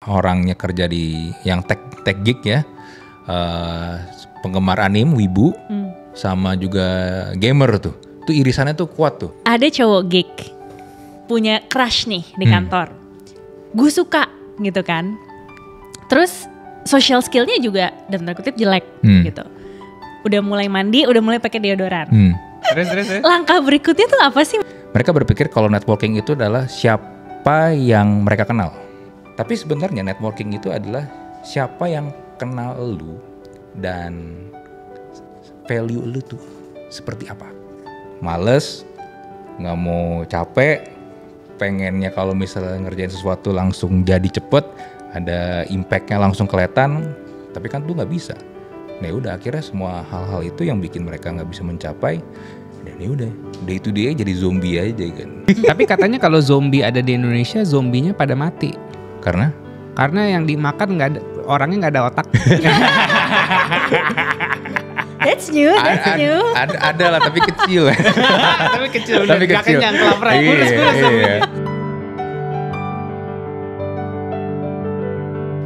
orangnya kerja di yang tech geek ya, penggemar anime, wibu, sama juga gamer tuh irisannya tuh kuat tuh. Ada cowok geek punya crush nih di kantor, gue suka gitu kan. Terus social skillnya juga dalam tanda kutip jelek gitu. Udah mulai mandi, udah mulai pakai deodoran. Terus. Langkah berikutnya tuh apa sih? Mereka berpikir kalau networking itu adalah siapa yang mereka kenal. Tapi sebenarnya networking itu adalah siapa yang kenal lu dan value lu tuh seperti apa. Males, nggak mau capek, pengennya kalau misalnya ngerjain sesuatu langsung jadi cepet, ada impactnya langsung kelihatan, tapi kan tuh nggak bisa. Nah udah akhirnya semua hal-hal itu yang bikin mereka nggak bisa mencapai, dan ya udah day to day jadi zombie aja kan. Tapi katanya kalau zombie ada di Indonesia, zombinya pada mati. Karena yang dimakan nggak ada, orangnya nggak ada otak. That's new. Ada lah tapi kecil. Tapi kecil, nggak kenyang kelaparan. Iya.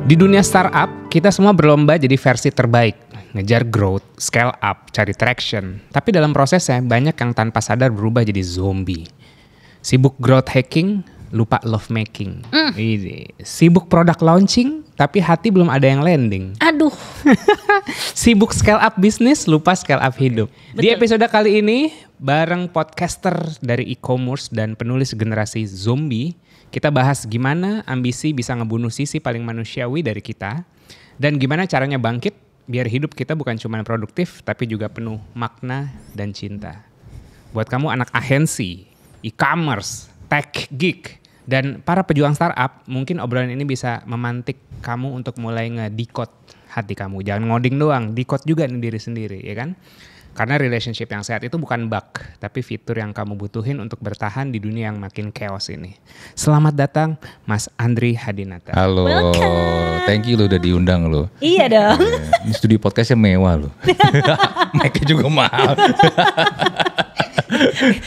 Di dunia startup, kita semua berlomba jadi versi terbaik. Ngejar growth, scale up, cari traction. Tapi dalam prosesnya banyak yang tanpa sadar berubah jadi zombie. Sibuk growth hacking, lupa love making. Sibuk product launching, tapi hati belum ada yang landing. Aduh. Sibuk scale up bisnis, lupa scale up hidup. Betul. Di episode kali ini, bareng podcaster dari e-commerce dan penulis generasi zombie, kita bahas gimana ambisi bisa ngebunuh sisi paling manusiawi dari kita, dan gimana caranya bangkit biar hidup kita bukan cuma produktif, tapi juga penuh makna dan cinta. Buat kamu anak agensi, e-commerce, tech geek, dan para pejuang startup, mungkin obrolan ini bisa memantik kamu untuk mulai ngedikot hati kamu. Jangan ngoding doang, dikot juga nih diri sendiri, ya kan? Karena relationship yang sehat itu bukan bug, tapi fitur yang kamu butuhin untuk bertahan di dunia yang makin chaos ini. Selamat datang, Mas Andri Hadinata. Halo, Welcome. thank you lo udah diundang lo. Iya dong. Ini studio podcastnya mewah lo. Mic-nya juga mahal.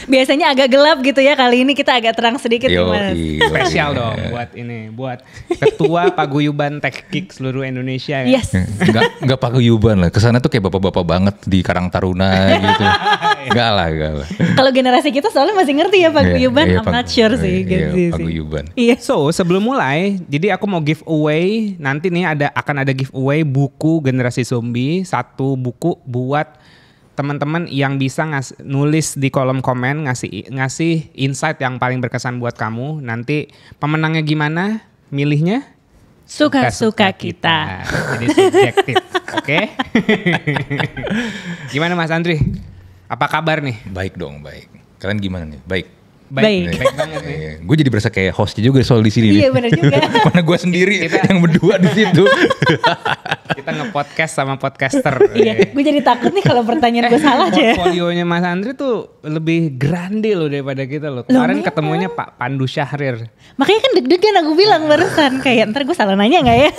Biasanya agak gelap gitu ya, kali ini kita agak terang sedikit nih Mas. Spesial dong buat ketua paguyuban tech geek seluruh Indonesia ya. Yes. Enggak paguyuban lah. Kesana tuh kayak bapak-bapak banget di Karang Taruna gitu. Enggak lah. Kalau generasi kita soalnya masih ngerti ya paguyuban, I'm not sure sih. Iya, paguyuban. Iya. So sebelum mulai, jadi aku mau giveaway. Nanti nih akan ada giveaway buku Generasi Zombie, 1 buku buat teman-teman yang bisa nulis di kolom komen, ngasih insight yang paling berkesan buat kamu. Nanti pemenangnya gimana? Milihnya? Suka-suka kita. Jadi subjektif, oke? Gimana Mas Andri? Apa kabar nih? Baik dong, baik. Kalian gimana nih? Baik. Baik. Baik banget nih. Gue jadi berasa kayak hostnya juga soal di sini nih. Iya benar juga. Mana gue sendiri yang berdua di situ. Kita nge-podcast sama podcaster. Iya, gue jadi takut nih kalau pertanyaan gue salah aja. Portfolionya Mas Andri tuh lebih grande loh daripada kita loh. Kemarin ketemunya Pak Pandu Syahrir. Makanya kan deg-degan aku bilang barusan, kayak ntar gue salah nanya gak ya?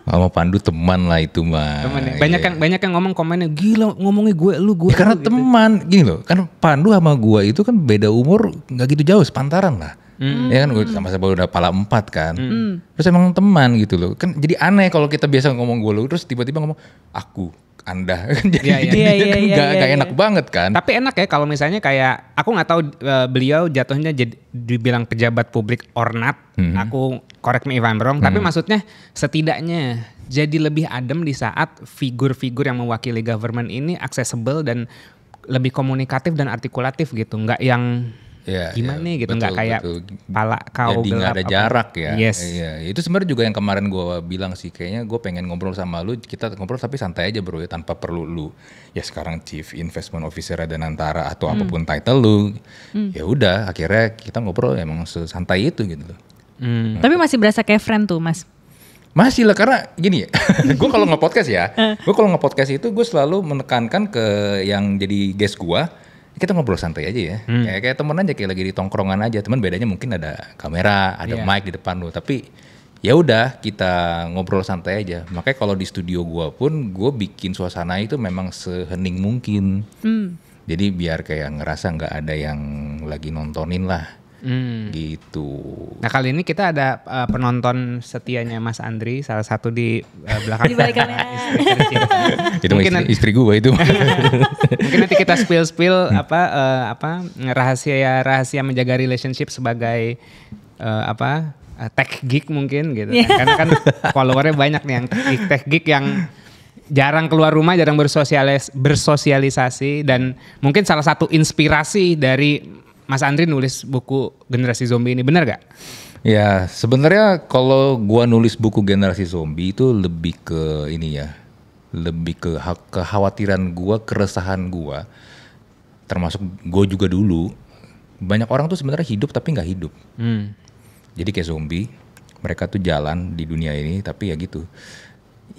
Sama Pandu teman lah itu mah. Temen ya. Banyak yang ngomong komennya, gila ngomongnya gue Ya, karena gitu. teman, gini loh, kan Pandu sama gue itu kan beda umur, nggak gitu jauh, sepantaran lah. Ya kan gue sama-sama udah pala 4 kan. Terus emang teman gitu loh. Kan jadi aneh kalau kita biasa ngomong gue lo, terus tiba-tiba ngomong aku, Anda. Jadi nggak enak banget kan. Tapi enak ya kalau misalnya kayak aku nggak tahu beliau jatuhnya jadi dibilang pejabat publik or not. Aku correct me if I'm wrong. Tapi maksudnya setidaknya jadi lebih adem di saat figur-figur yang mewakili government ini accessible dan lebih komunikatif dan artikulatif gitu. Nggak yang gimana gitu, nggak kayak pala kau jadi gelap. nggak ada jarak ya. Yes. Iya, itu sebenarnya juga yang kemarin gue bilang sih, kayaknya gue pengen ngobrol sama lu, kita ngobrol tapi santai aja bro ya, tanpa perlu lu ya sekarang Chief Investment Officer dan Antara atau apapun title lu. Ya udah, akhirnya kita ngobrol emang sesantai itu gitu loh. Tapi masih berasa kayak friend tuh Mas. Masih lah, karena gini ya, gue kalau nge-podcast ya, itu gue selalu menekankan ke yang jadi guest gue, kita ngobrol santai aja ya, kayak temen aja, kayak lagi di tongkrongan aja. Temen bedanya mungkin ada kamera, ada mic di depan lu, tapi ya udah kita ngobrol santai aja. Makanya kalau di studio gue pun gue bikin suasana itu memang sehening mungkin. Jadi biar kayak ngerasa nggak ada yang lagi nontonin lah. Gitu. Nah kali ini kita ada penonton setianya Mas Andri, salah satu di belakang. Di balik kamera. Itu Mungkin istri gue itu. Mungkin nanti kita spill rahasia menjaga relationship sebagai tech geek mungkin gitu. Karena kan followernya banyak nih yang tech geek yang jarang keluar rumah, jarang bersosialisasi, dan mungkin salah satu inspirasi dari Mas Andri nulis buku Generasi Zombie ini, benar gak? Ya sebenarnya kalau gua nulis buku Generasi Zombie itu lebih ke ini ya, lebih ke kekhawatiran gua, keresahan gua, termasuk gua juga dulu. Banyak orang tuh sebenarnya hidup tapi nggak hidup. Jadi kayak zombie, mereka tuh jalan di dunia ini tapi ya gitu.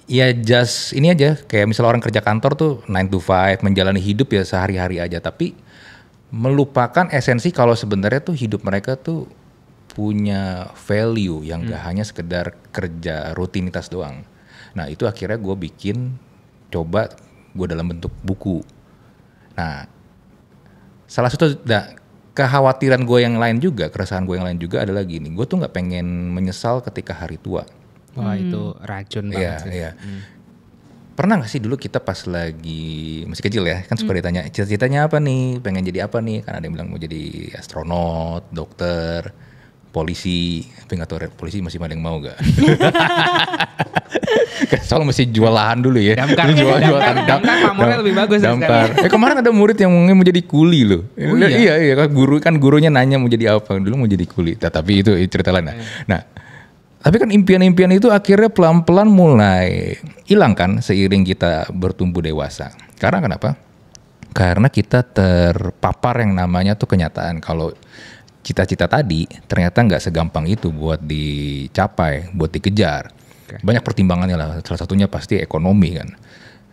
Ya just ini aja, kayak misalnya orang kerja kantor tuh 9 to 5, menjalani hidup ya sehari-hari aja, tapi melupakan esensi kalau sebenarnya tuh hidup mereka tuh punya value yang gak hanya sekedar kerja rutinitas doang. Nah itu akhirnya gue bikin, coba gue dalam bentuk buku. Nah salah satu kekhawatiran gue yang lain juga, keresahan gue yang lain juga adalah gini, gue tuh gak pengen menyesal ketika hari tua. Wah itu racun banget sih. Iya. Pernah gak sih dulu kita pas lagi masih kecil ya, kan suka ditanya cita-citanya apa nih, pengen jadi apa nih, kan ada yang bilang mau jadi astronot, dokter, polisi, tapi gak tahu polisi masih ada yang mau gak? Soal mesti jual lahan dulu ya. Damkar pamornya lebih bagus. Damkar. Kemarin ada murid yang mau jadi kuli loh. Oh, iya? Iya, gurunya nanya mau jadi apa, dulu mau jadi kuli. Tapi itu cerita lain. Nah, tapi kan impian-impian itu akhirnya pelan-pelan mulai hilang kan seiring kita bertumbuh dewasa. Karena kenapa? Karena kita terpapar yang namanya tuh kenyataan kalau cita-cita tadi ternyata nggak segampang itu buat dicapai, buat dikejar. Banyak pertimbangannya lah, salah satunya pasti ekonomi kan.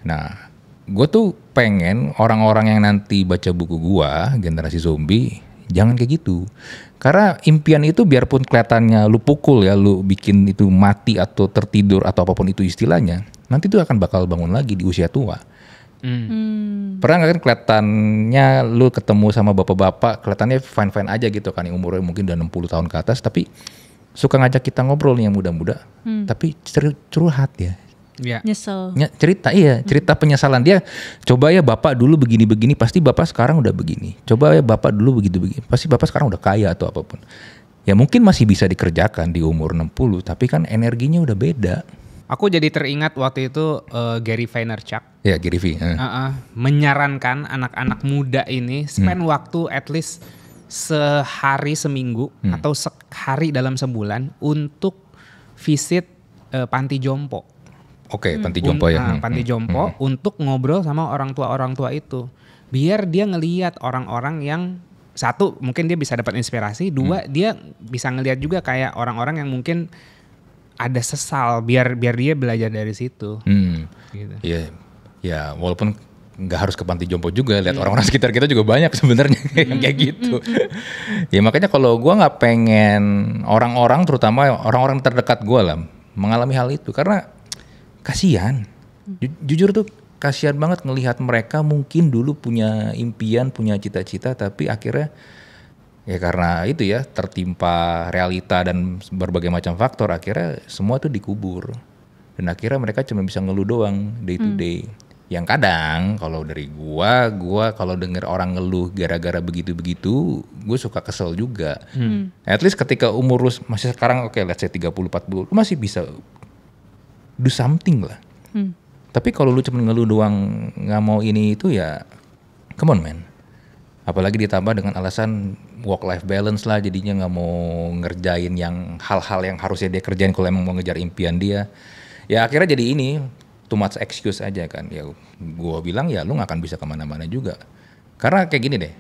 Nah, gue tuh pengen orang-orang yang nanti baca buku gue, Generasi Zombie, jangan kayak gitu. Karena impian itu biarpun kelihatannya lu pukul ya, lu bikin itu mati atau tertidur atau apapun itu istilahnya, nanti itu akan bakal bangun lagi di usia tua. Pernah gak kan kelihatannya lu ketemu sama bapak-bapak, kelihatannya fine-fine aja gitu kan, yang umurnya mungkin udah 60 tahun ke atas, tapi suka ngajak kita ngobrol nih yang muda-muda, tapi curhat ya. Ya. Nyesel. Cerita penyesalan dia. Coba ya bapak dulu begini-begini, pasti bapak sekarang udah begini. Coba ya bapak dulu begitu-begini, pasti bapak sekarang udah kaya atau apapun. Ya mungkin masih bisa dikerjakan di umur 60, tapi kan energinya udah beda. Aku jadi teringat waktu itu Gary Vaynerchuk. Ya Gary V. Menyarankan anak-anak muda ini spend waktu at least sehari seminggu atau sehari dalam sebulan untuk visit panti jompo. Oke, panti jompo ya. Panti jompo untuk ngobrol sama orang tua itu. Biar dia ngelihat orang-orang yang, satu mungkin dia bisa dapat inspirasi, dua dia bisa ngelihat juga kayak orang-orang yang mungkin ada sesal, biar dia belajar dari situ. Gitu. Iya. Ya, walaupun nggak harus ke panti jompo juga, lihat orang-orang sekitar kita juga banyak sebenarnya yang kayak gitu. Ya makanya kalau gue nggak pengen orang-orang, terutama orang-orang terdekat gue lah, mengalami hal itu karena kasihan. Jujur tuh kasihan banget ngelihat mereka mungkin dulu punya impian, punya cita-cita, tapi akhirnya ya karena itu ya tertimpa realita dan berbagai macam faktor, akhirnya semua tuh dikubur. Dan akhirnya mereka cuma bisa ngeluh doang day to day. Yang kadang kalau dari gua kalau denger orang ngeluh gara-gara begitu-begitu, gue suka kesel juga. At least ketika umur lu masih sekarang let's say 30-40, lu masih bisa do something lah. Tapi kalau lu cuma ngeluh doang, nggak mau ini itu ya, come on man. Apalagi ditambah dengan alasan work-life balance lah, jadinya nggak mau ngerjain yang hal-hal yang harusnya dia kerjain kalau emang mau ngejar impian dia. Ya akhirnya jadi ini, too much excuse aja kan. Ya gue bilang ya lu nggak akan bisa kemana-mana juga. Karena kayak gini deh,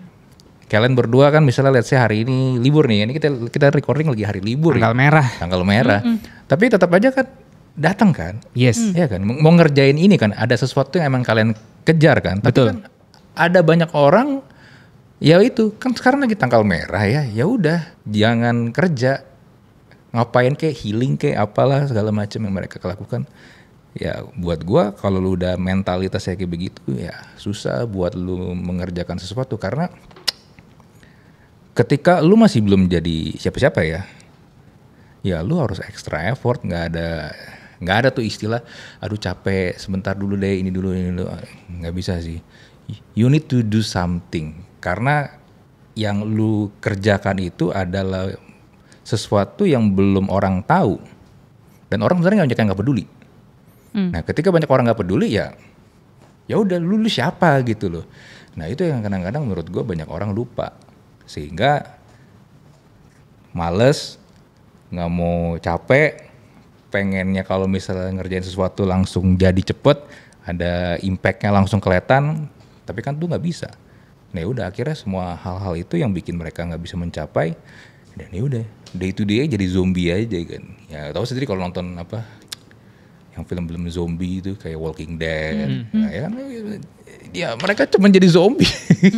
kalian berdua kan misalnya let's say hari ini libur nih, ini kita recording lagi hari libur. Tanggal merah. Tapi tetap aja kan datang kan? Yes. Iya kan, mau ngerjain ini kan, ada sesuatu yang emang kalian kejar kan. Tapi kan ada banyak orang, ya itu kan sekarang lagi tanggal merah ya udah jangan kerja, ngapain kayak healing kayak apalah segala macam yang mereka lakukan. Ya buat gua kalau lu udah mentalitasnya kayak begitu ya susah buat lu mengerjakan sesuatu, karena ketika lu masih belum jadi siapa-siapa ya lu harus extra effort. Nggak ada tuh istilah aduh capek sebentar dulu deh, ini dulu, nggak bisa sih. You need to do something, karena yang lu kerjakan itu adalah sesuatu yang belum orang tahu, dan orang sebenarnya banyak yang nggak peduli. Nah ketika banyak orang nggak peduli ya udah lu siapa gitu loh. Nah itu yang kadang-kadang menurut gue banyak orang lupa, sehingga males, nggak mau capek, pengennya kalau misalnya ngerjain sesuatu langsung jadi cepet, ada impactnya langsung kelihatan, tapi kan tuh nggak bisa. Nah udah akhirnya semua hal-hal itu yang bikin mereka nggak bisa mencapai, dan ya udah day to day jadi zombie aja kan. Ya tahu sendiri kalau nonton apa yang film-film zombie itu kayak Walking Dead, ya kan, ya mereka cuma jadi zombie.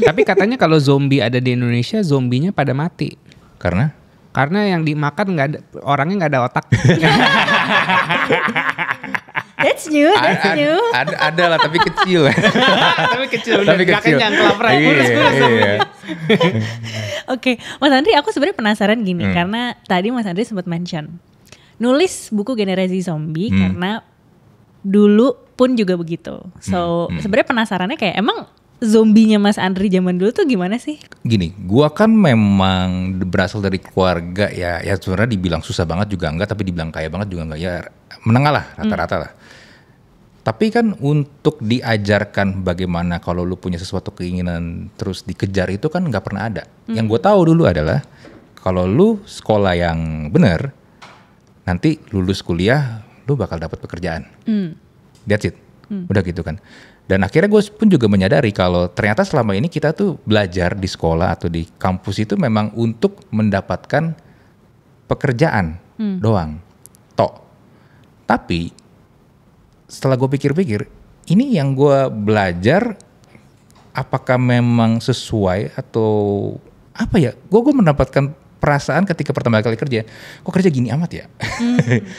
Tapi katanya kalau zombie ada di Indonesia, zombinya pada mati. Karena yang dimakan nggak ada, orangnya nggak ada otak. That's new. Ada lah tapi kecil. Tapi kecil. Kenyang kelaparan. Iya. Oke, Mas Andri, aku sebenarnya penasaran gini, karena tadi Mas Andri sempat mention nulis buku Generasi Zombie karena dulu pun juga begitu. So sebenarnya penasarannya kayak emang zombinya Mas Andri zaman dulu tuh gimana sih? Gini, gua kan memang berasal dari keluarga ya sebenarnya dibilang susah banget juga enggak, tapi dibilang kaya banget juga enggak, ya menengah lah, rata-rata lah. Tapi kan untuk diajarkan bagaimana kalau lu punya sesuatu keinginan terus dikejar itu kan nggak pernah ada. Yang gue tahu dulu adalah kalau lu sekolah yang benar, nanti lulus kuliah lu bakal dapat pekerjaan. That's it. Udah gitu kan. Dan akhirnya gue pun juga menyadari kalau ternyata selama ini kita tuh belajar di sekolah atau di kampus itu memang untuk mendapatkan pekerjaan doang. Tapi setelah gue pikir-pikir, ini yang gue belajar apakah memang sesuai atau apa ya? Gue mendapatkan perasaan ketika pertama kali kerja, kok kerja gini amat ya?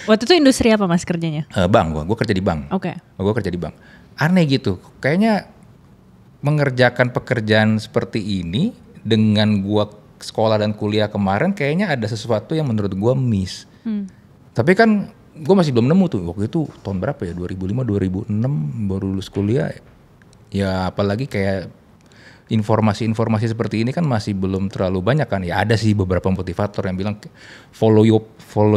Waktu itu industri apa Mas kerjanya? Bank, gue kerja di bank. Oke. Gue kerja di bank. Aneh gitu, kayaknya mengerjakan pekerjaan seperti ini dengan gue sekolah dan kuliah kemarin, kayaknya ada sesuatu yang menurut gue miss. Tapi kan gue masih belum nemu tuh, waktu itu tahun berapa ya, 2005-2006 baru lulus kuliah. Ya apalagi kayak informasi-informasi seperti ini kan masih belum terlalu banyak kan. Ya ada sih beberapa motivator yang bilang follow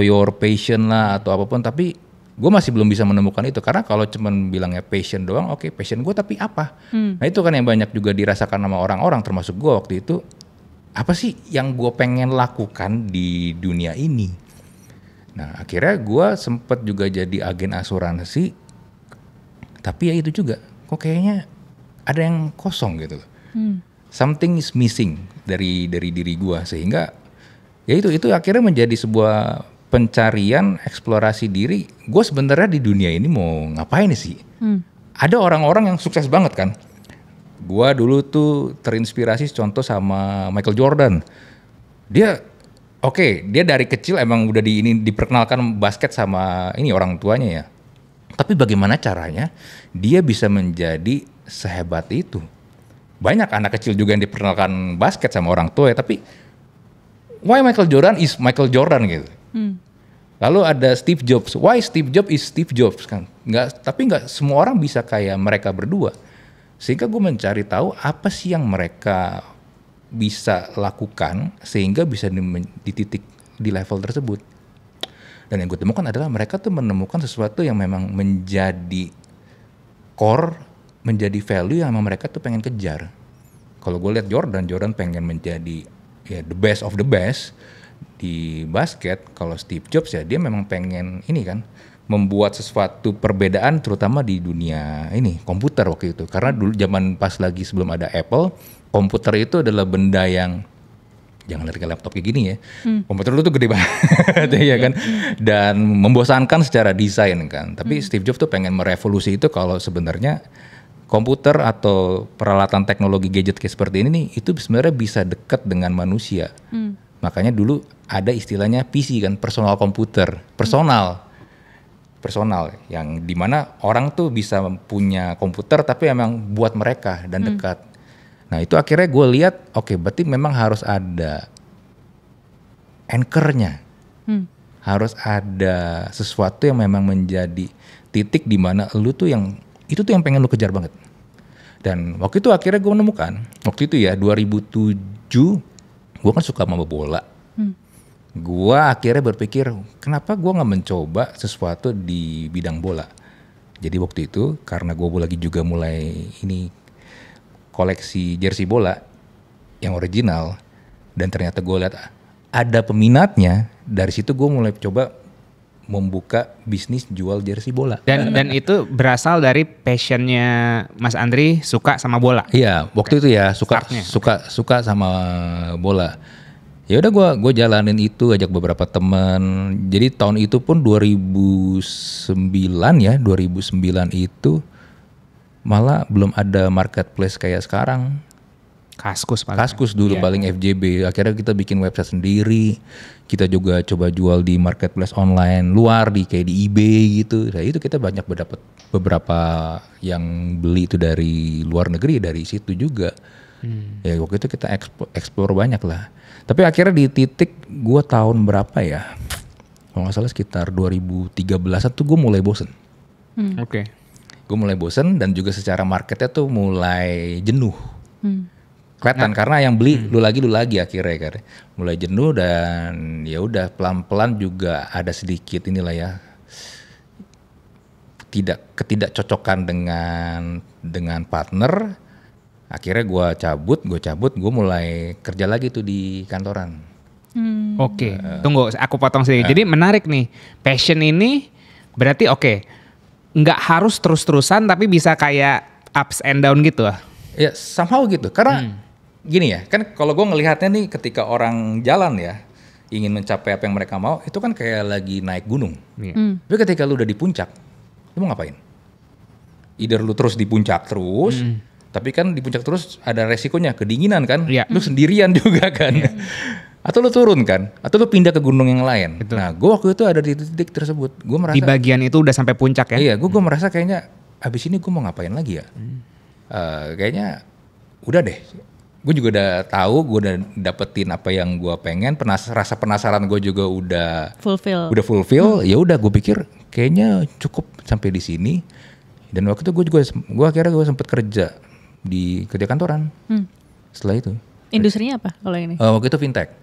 your passion lah atau apapun, tapi gue masih belum bisa menemukan itu. Karena kalau cuman bilangnya passion doang, oke, passion gue tapi apa? Nah itu kan yang banyak juga dirasakan sama orang-orang termasuk gue waktu itu. Apa sih yang gue pengen lakukan di dunia ini? Nah akhirnya gue sempet juga jadi agen asuransi, tapi ya itu juga kok kayaknya ada yang kosong gitu loh. Something is missing dari diri gue, sehingga ya itu akhirnya menjadi sebuah pencarian eksplorasi diri. Gue sebenarnya di dunia ini mau ngapain sih? Ada orang-orang yang sukses banget kan. Gue dulu tuh terinspirasi contoh sama Michael Jordan. Dia dia dari kecil emang udah diperkenalkan basket sama ini orang tuanya ya. Tapi bagaimana caranya dia bisa menjadi sehebat itu? Banyak anak kecil juga yang diperkenalkan basket sama orang tua ya, tapi why Michael Jordan is Michael Jordan gitu. Lalu ada Steve Jobs, why Steve Jobs is Steve Jobs kan? Tapi nggak semua orang bisa kayak mereka berdua. Sehingga gue mencari tahu apa sih yang mereka bisa lakukan sehingga bisa di titik di level tersebut. Dan yang gue temukan adalah mereka tuh menemukan sesuatu yang memang menjadi core, menjadi value yang memang mereka tuh pengen kejar. Kalau gue lihat Jordan pengen menjadi ya the best of the best di basket. Kalau Steve Jobs ya dia memang pengen ini kan, membuat sesuatu perbedaan terutama di dunia ini komputer waktu itu. Karena dulu zaman pas lagi sebelum ada Apple, komputer itu adalah benda yang jangan lihat kayak laptop kayak gini ya. Komputer dulu tuh gede banget ya kan, dan membosankan secara desain kan. Tapi Steve Jobs tuh pengen merevolusi itu kalau sebenarnya komputer atau peralatan teknologi gadget kayak seperti ini nih itu sebenarnya bisa dekat dengan manusia. Makanya dulu ada istilahnya PC kan, personal komputer, personal yang dimana orang tuh bisa punya komputer tapi emang buat mereka dan dekat. Nah itu akhirnya gue lihat, oke, berarti memang harus ada anchor-nya. Harus ada sesuatu yang memang menjadi titik di mana lu tuh yang itu tuh yang pengen lu kejar banget. Dan waktu itu akhirnya gue menemukan, waktu itu ya 2007, gue kan suka sama bola. Gue akhirnya berpikir, kenapa gue nggak mencoba sesuatu di bidang bola. Jadi waktu itu karena gue lagi juga mulai ini koleksi jersey bola yang original, dan ternyata gue lihat ada peminatnya. Dari situ gue mulai coba membuka bisnis jual jersey bola. Dan itu berasal dari passionnya Mas Andri suka sama bola. Iya, waktu itu ya suka sama bola. Ya udah gue jalanin itu, ajak beberapa teman. Jadi tahun itu pun 2009 itu malah belum ada marketplace kayak sekarang. Kaskus dulu paling FJB. Akhirnya kita bikin website sendiri. Kita juga coba jual di marketplace online luar kayak di eBay gitu. Nah itu kita banyak mendapat beberapa yang beli itu dari luar negeri, dari situ juga. Ya waktu itu kita explore banyak lah. Tapi akhirnya di titik gue tahun berapa ya? Kalau nggak salah sekitar 2013an tuh gue mulai bosen. Oke. Gue mulai bosen dan juga secara marketnya tuh mulai jenuh. Kelihatan karena yang beli lu lagi akhirnya kan. Mulai jenuh dan ya udah pelan-pelan juga ada sedikit inilah ya. Ketidakcocokan dengan partner. Akhirnya gue cabut, gue mulai kerja lagi tuh di kantoran. Oke, tunggu aku potong sedikit. Jadi menarik nih, passion ini berarti nggak harus terus-terusan tapi bisa kayak ups and down gitu lah. Ya somehow gitu, karena gini ya, kan kalau gue ngelihatnya nih ketika orang jalan ya, ingin mencapai apa yang mereka mau, itu kan kayak lagi naik gunung. Tapi ketika lu udah di puncak, lu mau ngapain? Either lu terus di puncak terus, tapi kan di puncak terus ada resikonya, kedinginan kan, lu sendirian juga kan. Atau lu turun kan, atau lu pindah ke gunung yang lain. Betul. Nah gue waktu itu ada di titik tersebut, gue merasa di bagian itu udah sampai puncak ya. Iya, gue merasa kayaknya abis ini gue mau ngapain lagi ya. Kayaknya udah deh. Gue juga udah tahu, gue udah dapetin apa yang gue pengen, rasa penasaran gue juga udah fulfill. Ya udah, gue pikir kayaknya cukup sampai di sini. Dan waktu itu gue akhirnya sempet kerja di kantoran. Setelah itu. Industrinya apa kalau ini? Waktu itu fintech.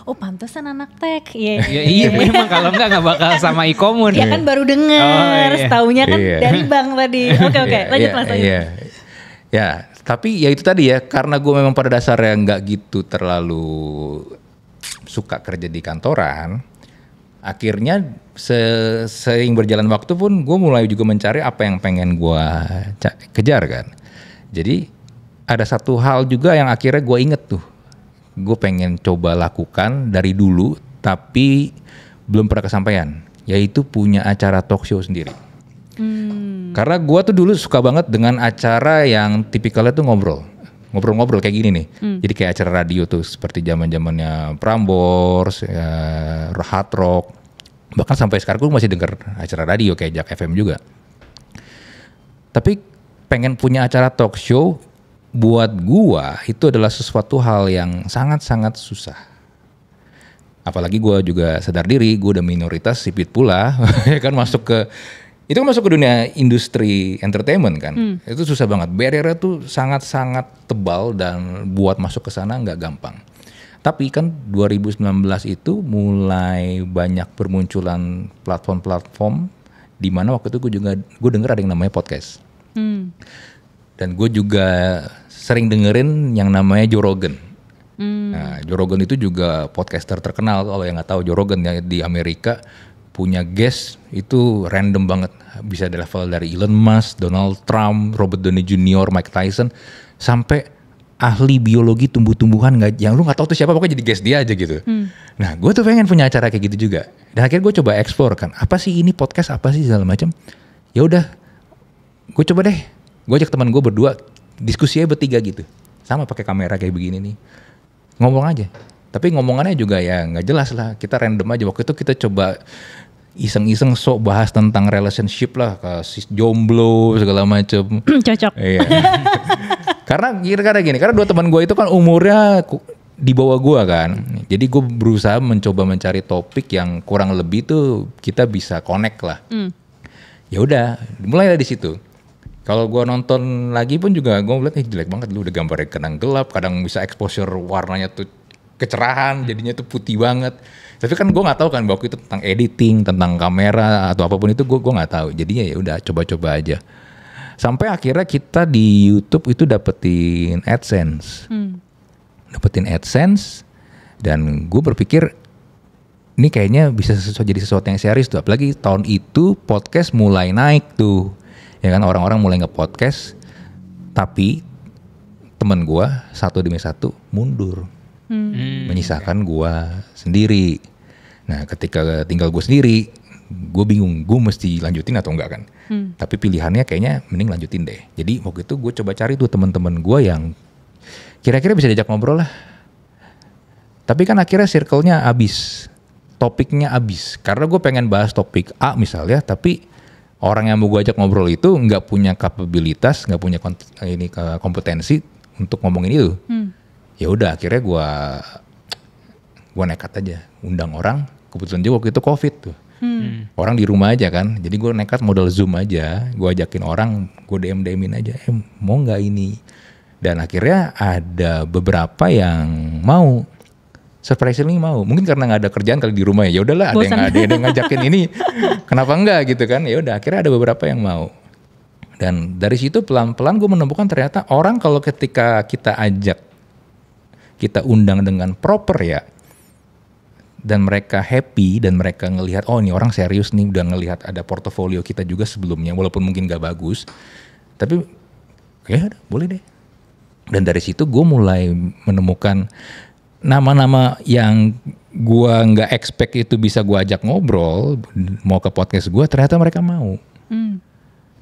Oh pantesan anak tech. Iya memang kalau enggak bakal sama e-commerce. Ya kan baru denger, setaunya kan dari bank tadi. Oke, lanjut Mas. Ya, tapi ya itu tadi ya, karena gue memang pada dasarnya nggak gitu terlalu suka kerja di kantoran, akhirnya seiring berjalan waktu pun gue mulai juga mencari apa yang pengen gue kejar kan. Jadi ada satu hal juga yang akhirnya gue inget tuh, gue pengen coba lakukan dari dulu tapi belum pernah kesampaian, yaitu punya acara talk show sendiri. Karena gue tuh dulu suka banget dengan acara yang tipikalnya tuh ngobrol-ngobrol kayak gini nih. Jadi kayak acara radio tuh seperti zaman-zamannya Prambors, Hard Rock. Bahkan sampai sekarang gue masih denger acara radio kayak Jak FM juga. Tapi pengen punya acara talk show buat gue itu adalah sesuatu hal yang sangat-sangat susah. Apalagi gue juga sadar diri, gue udah minoritas sipit pula, ya kan masuk ke dunia industri entertainment kan. Itu susah banget. Barrier-nya tuh sangat-sangat tebal dan buat masuk ke sana nggak gampang. Tapi kan 2019 itu mulai banyak bermunculan platform-platform di mana waktu itu gue denger ada yang namanya podcast. Dan gue juga sering dengerin yang namanya Joe Rogan. Nah, Joe Rogan itu juga podcaster terkenal. Kalau yang nggak tahu, Joe Rogan ya di Amerika punya guest itu random banget, bisa di level dari Elon Musk, Donald Trump, Robert Downey Jr., Mike Tyson, sampai ahli biologi tumbuh-tumbuhan yang lu nggak tahu tuh siapa, pokoknya jadi guest dia aja gitu. Nah, gue tuh pengen punya acara kayak gitu juga. Dan akhirnya gue coba explore kan, apa sih ini podcast, apa sih segala macam. Ya udah, gue coba deh, gue ajak teman gue berdua diskusinya bertiga gitu, sama pakai kamera kayak begini nih, ngomong aja. Tapi ngomongannya juga ya nggak jelas lah, kita random aja. Waktu itu kita coba iseng-iseng sok bahas tentang relationship lah, kasih jomblo segala macem. Cocok. Iya. Karena gini, karena dua teman gue itu kan umurnya di bawah gue kan. Jadi gue berusaha mencoba mencari topik yang kurang lebih tuh kita bisa connect lah. Ya udah, mulai dari situ. Kalau gue nonton lagi pun juga gue ngeliat jelek banget lu, udah gambarnya kadang gelap, kadang bisa exposure warnanya tuh kecerahan, jadinya tuh putih banget. Tapi kan gue nggak tahu kan bahwa itu tentang editing, tentang kamera atau apapun itu gue nggak tahu. Jadinya ya udah coba-coba aja. Sampai akhirnya kita di YouTube itu dapetin AdSense, dan gue berpikir ini kayaknya bisa jadi sesuatu yang serius tuh. Apalagi tahun itu podcast mulai naik tuh. Ya kan orang-orang mulai nge-podcast, tapi temen gue satu demi satu mundur, menyisakan gue sendiri. Nah ketika tinggal gue sendiri, gue bingung gue mesti lanjutin atau enggak kan. Tapi pilihannya kayaknya mending lanjutin deh. Jadi waktu itu gue coba cari tuh teman-teman gue yang kira-kira bisa diajak ngobrol lah. Tapi kan akhirnya circle-nya abis, topiknya abis. Karena gue pengen bahas topik A misalnya, tapi orang yang mau gue ajak ngobrol itu nggak punya kapabilitas, nggak punya kompetensi untuk ngomongin itu. Ya udah akhirnya gue nekat aja, undang orang. Kebetulan juga waktu itu COVID tuh, orang di rumah aja kan. Jadi gue nekat modal Zoom aja, gue ajakin orang, gue DM-in aja, mau nggak ini? Dan akhirnya ada beberapa yang mau. Surprisingly mau, mungkin karena nggak ada kerjaan kali di rumah ya udahlah, ada yang ngajakin ini, kenapa enggak gitu kan. Ya udah akhirnya ada beberapa yang mau, dan dari situ pelan-pelan gue menemukan ternyata orang kalau ketika kita ajak, kita undang dengan proper ya, dan mereka happy dan mereka ngelihat oh ini orang serius nih, udah ngelihat ada portofolio kita juga sebelumnya walaupun mungkin gak bagus, tapi ya udah boleh deh. Dan dari situ gue mulai menemukan nama-nama yang gue nggak expect itu bisa gue ajak ngobrol, mau ke podcast gue, ternyata mereka mau.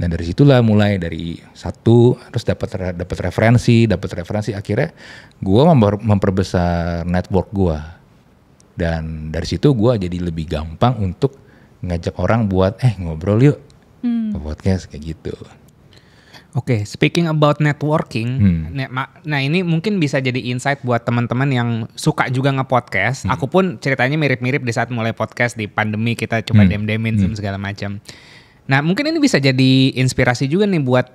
Dan dari situlah mulai dari satu, terus dapat referensi, akhirnya gue memperbesar network gue. Dan dari situ gue jadi lebih gampang untuk ngajak orang buat ngobrol yuk ke podcast kayak gitu. Oke, speaking about networking, nah ini mungkin bisa jadi insight buat teman-teman yang suka juga nge-podcast. Aku pun ceritanya mirip-mirip di saat mulai podcast di pandemi, kita coba dem-demin Zoom segala macam. Nah mungkin ini bisa jadi inspirasi juga nih buat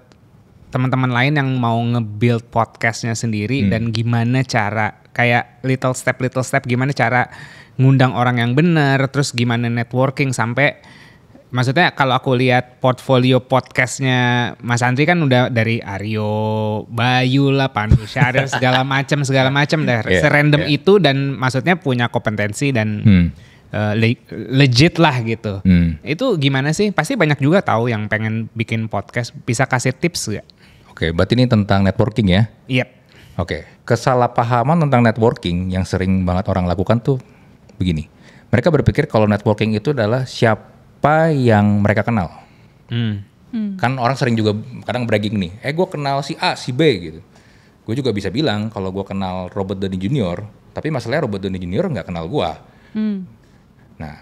teman-teman lain yang mau nge-build podcastnya sendiri dan gimana cara kayak little step gimana cara ngundang orang yang benar, terus gimana networking sampai. Maksudnya kalau aku lihat portfolio podcastnya Mas Andri kan udah dari Aryo, Bayu lah, Pandu Syaril segala macam dah, serandom itu, dan maksudnya punya kompetensi dan legit lah gitu. Itu gimana sih? Pasti banyak juga tahu yang pengen bikin podcast, bisa kasih tips gak? Oke, berarti ini tentang networking ya? Yep. Oke, kesalahpahaman tentang networking yang sering banget orang lakukan tuh begini. Mereka berpikir kalau networking itu adalah siapa yang mereka kenal. Kan orang sering juga kadang bragging nih, gue kenal si A, si B gitu. Gue juga bisa bilang kalau gue kenal Robert Downey Jr., tapi masalahnya Robert Downey Jr. nggak kenal gue. Nah,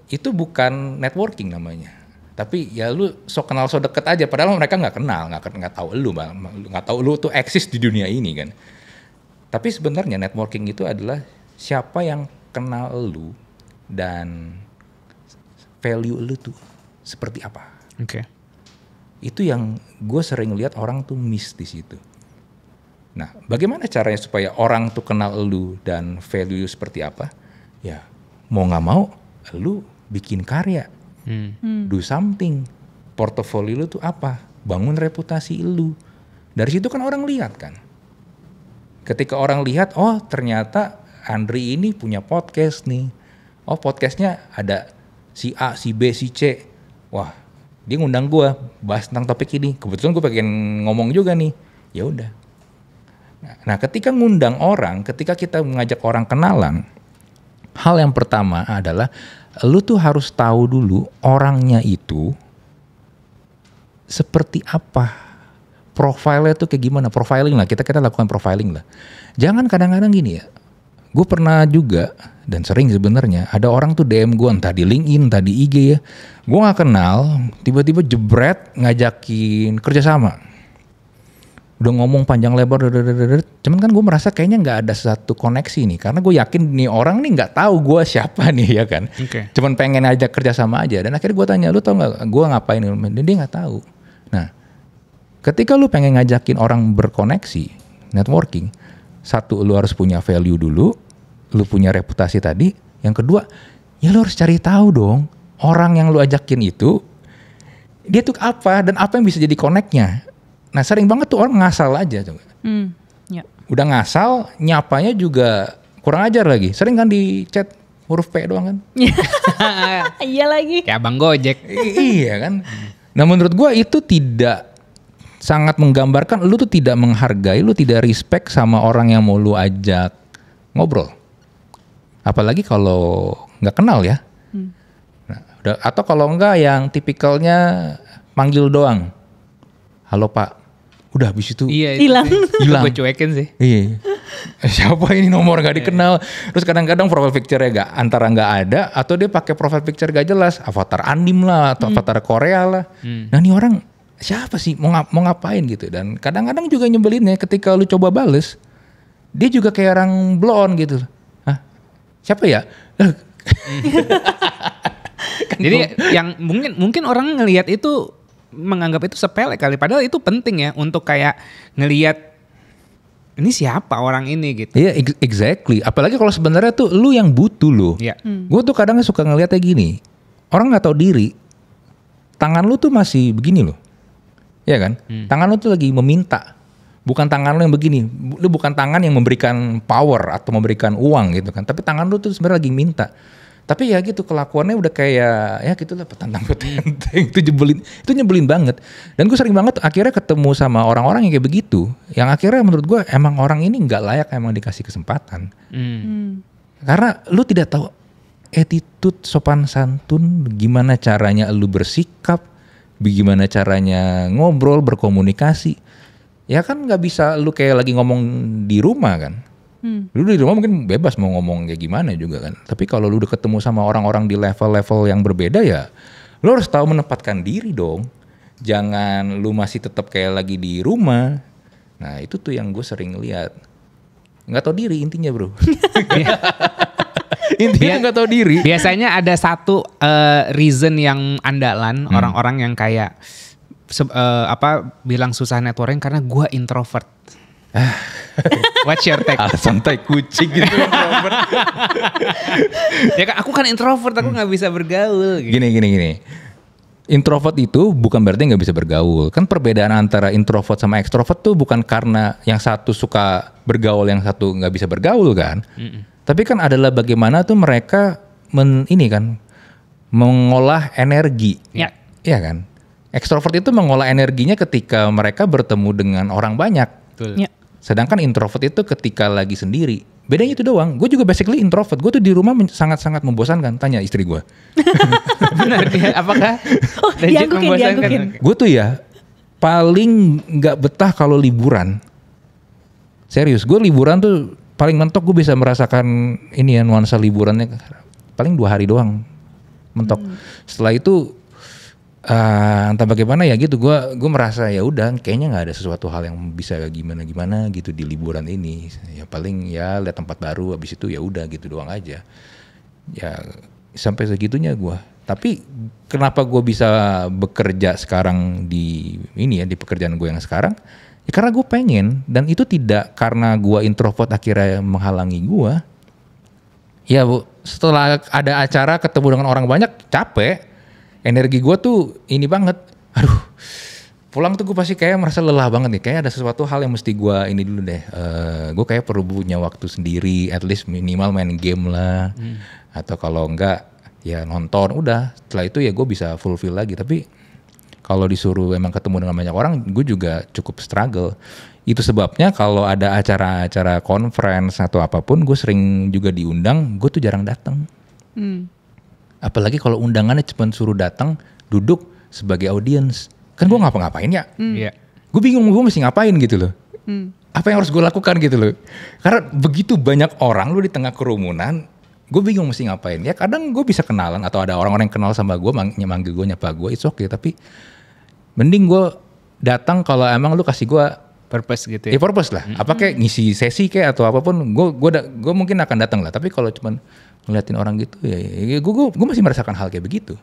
itu bukan networking namanya. Tapi ya lu sok kenal sok deket aja, padahal mereka nggak kenal, nggak tahu lu tuh eksis di dunia ini kan. Tapi sebenarnya networking itu adalah siapa yang kenal lu dan value lu tuh seperti apa. Oke. Itu yang gue sering lihat orang tuh miss di situ. Nah, bagaimana caranya supaya orang tuh kenal lu dan value seperti apa? Ya, mau nggak mau, lu bikin karya, do something. Portofolio lu tuh apa? Bangun reputasi lu. Dari situ kan orang lihat kan. Ketika orang lihat, oh ternyata Andri ini punya podcast nih. Oh podcastnya ada si A, si B, si C. Wah, dia ngundang gue bahas tentang topik ini. Kebetulan gue pengen ngomong juga nih. Ya udah. Nah, ketika ngundang orang, ketika kita mengajak orang kenalan, hal yang pertama adalah lu tuh harus tahu dulu orangnya itu seperti apa. Profilnya tuh kayak gimana? Profiling lah. Kita lakukan profiling lah. Jangan kadang-kadang gini ya. gue pernah juga dan sering sebenarnya ada orang tuh DM gue entah di LinkedIn, entah di IG ya. Gue nggak kenal, tiba-tiba jebret ngajakin kerjasama. Udah ngomong panjang lebar, cuman kan gue merasa kayaknya nggak ada satu koneksi nih, karena gue yakin nih orang nih nggak tahu gue siapa nih ya kan. Cuman pengen ajak kerjasama aja, dan akhirnya gue tanya, lu tau nggak gue ngapain? Dan dia nggak tahu. Nah, ketika lu pengen ngajakin orang berkoneksi, networking, satu lu harus punya value dulu, lu punya reputasi tadi. Yang kedua, ya lu harus cari tahu dong orang yang lu ajakin itu dia tuh apa dan apa yang bisa jadi connect-nya. Nah sering banget tuh orang ngasal aja coba. Ya. Udah ngasal, nyapanya juga kurang ajar lagi. Sering kan di chat huruf P doang kan. Iya lagi. Kayak Abang Gojek. Iya kan. Nah menurut gua itu tidak sangat menggambarkan lu tuh tidak menghargai, lu tidak respect sama orang yang mau lu ajak ngobrol. Apalagi kalau nggak kenal ya. Nah, atau kalau enggak yang tipikalnya manggil doang. Halo Pak. Udah habis itu hilang. Gue cuekin sih. Iya. Siapa ini nomor gak dikenal. Terus kadang-kadang profile picture-nya antara nggak ada atau dia pakai profile picture gak jelas, avatar anime lah atau avatar Korea lah. Nah ini orang siapa sih mau ngapain gitu. Dan kadang-kadang juga nyebelin ya ketika lu coba bales, dia juga kayak orang blon gitu. Hah? Siapa ya? Jadi yang mungkin orang ngelihat itu menganggap itu sepele kali, padahal itu penting ya untuk kayak ngelihat ini siapa orang ini gitu. Iya, exactly. Apalagi kalau sebenarnya tuh lu yang butuh lo. Iya. Gue tuh kadang suka ngelihatnya gini, orang nggak tahu diri, tangan lu tuh masih begini loh, ya kan? Tangan lu tuh lagi meminta, bukan tangan lu yang begini. Lu bukan tangan yang memberikan power atau memberikan uang gitu kan, tapi tangan lu tuh sebenarnya lagi minta. Tapi ya gitu kelakuannya udah kayak ya gitulah petantang-petantang. Itu nyebelin banget. Dan gue sering banget akhirnya ketemu sama orang-orang yang kayak begitu, yang akhirnya menurut gue emang orang ini nggak layak emang dikasih kesempatan. Karena lu tidak tahu attitude, sopan santun, gimana caranya lu bersikap, bagaimana caranya ngobrol, berkomunikasi. Ya kan nggak bisa lu kayak lagi ngomong di rumah kan. Lu di rumah mungkin bebas mau ngomong kayak gimana juga kan. Tapi kalau lu udah ketemu sama orang-orang di level-level yang berbeda ya, lu harus tahu menempatkan diri dong. Jangan lu masih tetap kayak lagi di rumah. Nah itu tuh yang gue sering lihat. Nggak tahu diri intinya bro. Intinya nggak tahu diri. Biasanya ada satu reason yang andalan orang-orang yang kayak bilang susah networking karena gue introvert. What's your take? Alasan tai kucing gitu. Ya kan aku kan introvert, aku nggak bisa bergaul. Gitu. Gini. Introvert itu bukan berarti nggak bisa bergaul. Kan perbedaan antara introvert sama ekstrovert tuh bukan karena yang satu suka bergaul, yang satu nggak bisa bergaul kan. Tapi kan adalah bagaimana tuh mereka mengolah energi. Ya. Iya kan. Ekstrovert itu mengolah energinya ketika mereka bertemu dengan orang banyak. Betul. Ya. Sedangkan introvert itu ketika lagi sendiri. Bedanya itu doang. Gue juga basically introvert. Gue tuh di rumah sangat-sangat membosankan. Tanya istri gue. Benar dia, apakah? Dianggukin. Gue tuh ya paling nggak betah kalau liburan. Serius, gue liburan tuh paling mentok gue bisa merasakan ini ya nuansa liburannya paling 2 hari doang mentok. Setelah itu entah bagaimana ya gitu, gue merasa ya udah kayaknya nggak ada sesuatu hal yang bisa gimana gitu di liburan ini. Ya paling ya lihat tempat baru, habis itu ya udah gitu doang aja. Ya sampai segitunya gue. Tapi kenapa gue bisa bekerja sekarang di pekerjaan gue yang sekarang? Ya karena gue pengen, dan itu tidak karena gue introvert akhirnya menghalangi gue. Ya setelah ada acara ketemu dengan orang banyak capek. Energi gue tuh ini banget, aduh pulang tuh gue pasti kayak merasa lelah banget nih, kayak ada sesuatu hal yang mesti gue ini dulu deh, gue kayak perlu punya waktu sendiri, at least minimal main game lah, atau kalau enggak ya nonton, udah setelah itu ya gue bisa fulfill lagi. Tapi kalau disuruh emang ketemu dengan banyak orang, gue juga cukup struggle. Itu sebabnya kalau ada acara-acara conference atau apapun, gue sering juga diundang, gue tuh jarang datang. Apalagi kalau undangannya cuma suruh datang duduk sebagai audiens, kan gue ngapa-ngapain ya? Iya. Gue bingung gue mesti ngapain gitu loh. apa yang harus gue lakukan gitu loh. Karena begitu banyak orang lu di tengah kerumunan, gue bingung mesti ngapain. Ya kadang gue bisa kenalan atau ada orang-orang yang kenal sama gue, manggil gue, nyapa gue, it's okay. Tapi mending gue datang kalau emang lu kasih gue purpose gitu ya. purpose lah. Apa kayak ngisi sesi kayak atau apapun, gue mungkin akan datang lah. Tapi kalau cuman ngeliatin orang gitu, ya gue masih merasakan hal kayak begitu.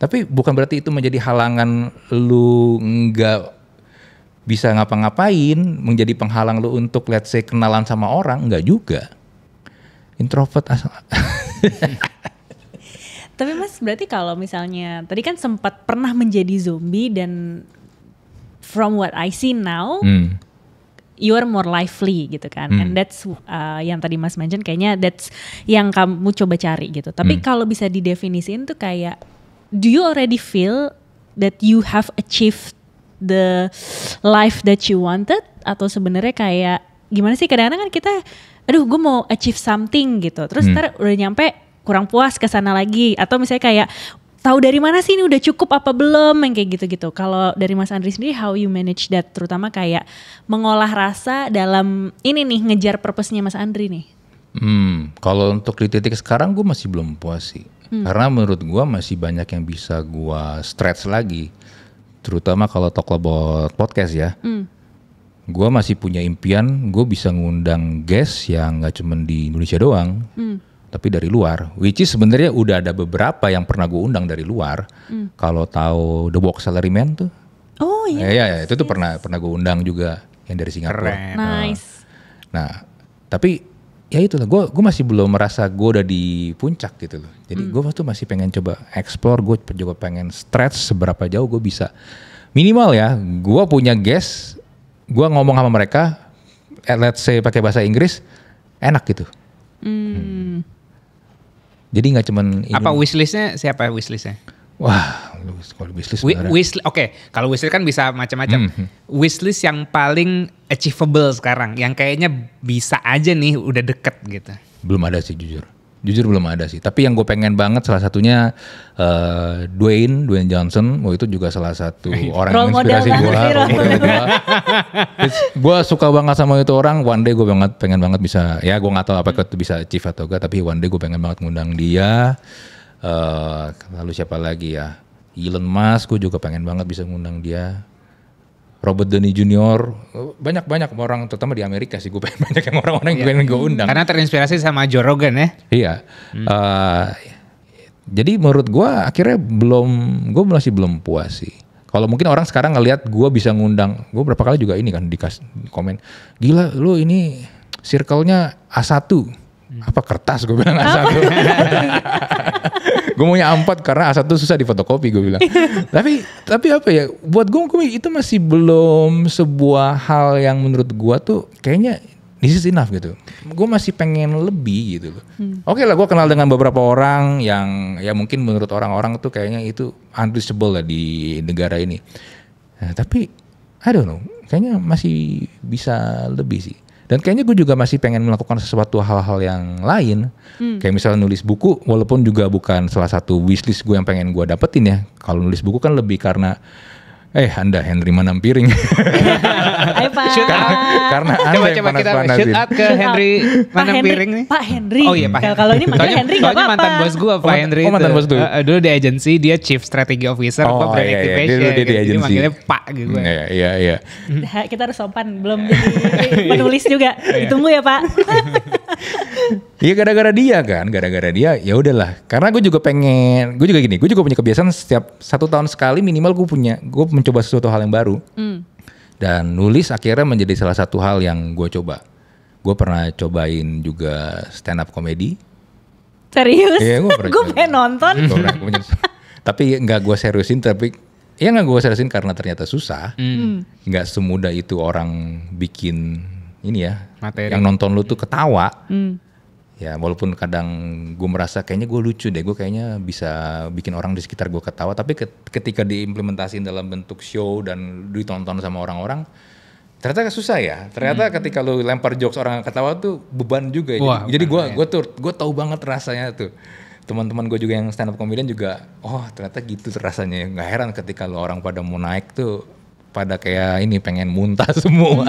Tapi bukan berarti itu menjadi halangan lu nggak bisa ngapa-ngapain, menjadi penghalang lu untuk let's say kenalan sama orang, nggak juga. Introvert asal. Tapi Mas berarti kalau misalnya tadi kan sempat pernah menjadi zombie dan from what I see now, you are more lively gitu kan, and that's yang tadi Mas mention kayaknya that's yang kamu coba cari gitu. Tapi kalau bisa didefinisiin tuh kayak, do you already feel that you have achieved the life that you wanted, atau sebenarnya kayak gimana sih, kadang-kadang kan kita, aduh gue mau achieve something gitu, terus ntar udah nyampe kurang puas ke sana lagi, atau misalnya kayak tahu dari mana sih ini udah cukup apa belum, yang kayak gitu-gitu. Kalau dari Mas Andri sendiri, how you manage that, terutama kayak mengolah rasa dalam ini nih, ngejar purpose-nya Mas Andri nih? Kalau untuk di titik sekarang gue masih belum puas sih. Karena menurut gue masih banyak yang bisa gue stretch lagi. Terutama kalau talk about podcast ya. Gue masih punya impian, gue bisa ngundang guest yang gak cuma di Indonesia doang. Tapi dari luar. Which is sebenarnya udah ada beberapa yang pernah gue undang dari luar. Kalau tahu The Work Salaryman tuh. Oh iya. Ya, itu tuh pernah gue undang juga yang dari Singapura. Keren. Nice. Nah, tapi ya itulah, gue masih belum merasa gue udah di puncak gitu loh. Jadi gue tuh masih pengen coba explore, gue juga pengen stretch seberapa jauh gue bisa. Minimal ya, gue punya guest, gue ngomong sama mereka, let's say pakai bahasa Inggris, enak gitu. Jadi nggak cuman ini. Apa wishlistnya, siapa wishlistnya? Wah, kalau wishlist Oke, kalau wishlist kan bisa macam-macam. Wishlist yang paling achievable sekarang, yang kayaknya bisa aja nih, udah deket gitu. Belum ada sih jujur belum ada sih. Tapi yang gue pengen banget salah satunya Dwayne Johnson. Itu juga salah satu orang yang inspirasi gue. Gue suka banget sama itu orang. One day gue pengen banget bisa, ya gue nggak tahu apa itu bisa achieve atau enggak, tapi one day gue pengen banget ngundang dia. Lalu siapa lagi ya? Elon Musk, gue juga pengen banget bisa ngundang dia. Robert Downey Jr. Banyak orang, terutama di Amerika sih, gue pengen banyak yang orang-orang yang pengen gue undang. Karena terinspirasi sama Joe Rogan ya. Iya. Jadi menurut gue akhirnya gue masih belum puas sih. Kalau mungkin orang sekarang ngelihat gue bisa ngundang, gue berapa kali juga ini kan dikasih komen, gila lu ini circle-nya A1. Apa kertas, gue bilang A1. Gue maunya A4 karena A1 susah difotokopi, gue bilang. tapi apa ya, buat gue itu masih belum sebuah hal yang menurut gue tuh kayaknya this is enough gitu. Gue masih pengen lebih gitu loh. Oke lah, gue kenal dengan beberapa orang yang ya mungkin menurut orang-orang tuh kayaknya itu unreachable lah di negara ini. Nah, tapi I don't know, kayaknya masih bisa lebih sih. Dan kayaknya gue juga masih pengen melakukan sesuatu hal-hal yang lain. Kayak misalnya nulis buku, walaupun juga bukan salah satu wishlist gue yang pengen gue dapetin ya. Kalau nulis buku kan lebih karena, Anda Henry Manampiring. Hai Pak. Karena Anda Coba kita shoot out ke Henry Manampiring nih. Pak Henry. Oh iya Pak Henry. Kalau ini manggil Henry gak apa-apa. Mantan bos gue Pak Henry. mantan bos tuh. Dulu di agency dia Chief Strategy Officer, gue brand activation. Dia di agency. Jadi manggilnya Pak gitu. Iya. Kita harus sopan, belum jadi penulis juga. Ditunggu ya Pak. Iya gara-gara dia ya udahlah. Karena gue juga punya kebiasaan setiap 1 tahun sekali minimal gue mencoba sesuatu hal yang baru. Dan nulis akhirnya menjadi salah satu hal yang gue coba. Gue pernah cobain juga stand up comedy. Serius? Iya, gue pengen nonton. Tapi nggak gue seriusin, karena ternyata susah. Nggak semudah itu orang bikin ini ya, materi. Yang nonton lu tuh ketawa. Ya walaupun kadang gue merasa kayaknya gue lucu deh, gue kayaknya bisa bikin orang di sekitar gue ketawa, tapi ketika diimplementasiin dalam bentuk show dan ditonton sama orang-orang, ternyata susah ya. Ternyata ketika lu lempar jokes orang ketawa tuh beban juga. Wah, jadi gue tahu banget rasanya tuh. Teman-teman gue juga yang stand up comedian juga, ternyata gitu rasanya. Nggak heran ketika lu orang pada mau naik tuh pada kayak ini pengen muntah semua.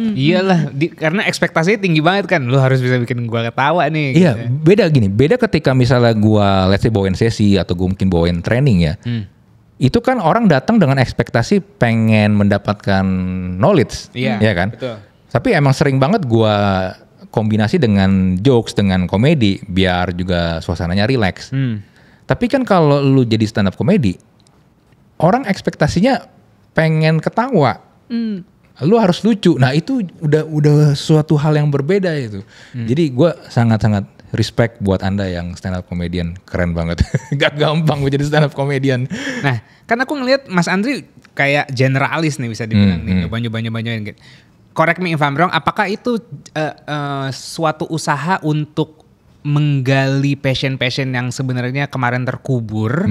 Iyalah, karena ekspektasinya tinggi banget kan. Lu harus bisa bikin gua ketawa nih. Iya, gitu. beda ketika misalnya gua let's say bawain sesi atau gua mungkin bawain training ya. Itu kan orang datang dengan ekspektasi pengen mendapatkan knowledge, Iya, ya kan? betul. Tapi emang sering banget gua kombinasi dengan jokes, dengan komedi biar juga suasananya relax. Tapi kan kalau lu jadi stand up komedi, orang ekspektasinya pengen ketawa. Lu harus lucu. Nah itu udah suatu hal yang berbeda itu. Jadi gue sangat-sangat respect buat Anda yang stand up comedian. Keren banget. Gak gampang gue jadi stand up comedian. Nah, kan aku ngelihat Mas Andri kayak generalis nih bisa dibilang nih, nyoba-nyobain gitu. Correct me if I'm wrong, apakah itu suatu usaha untuk menggali passion-passion yang sebenarnya kemarin terkubur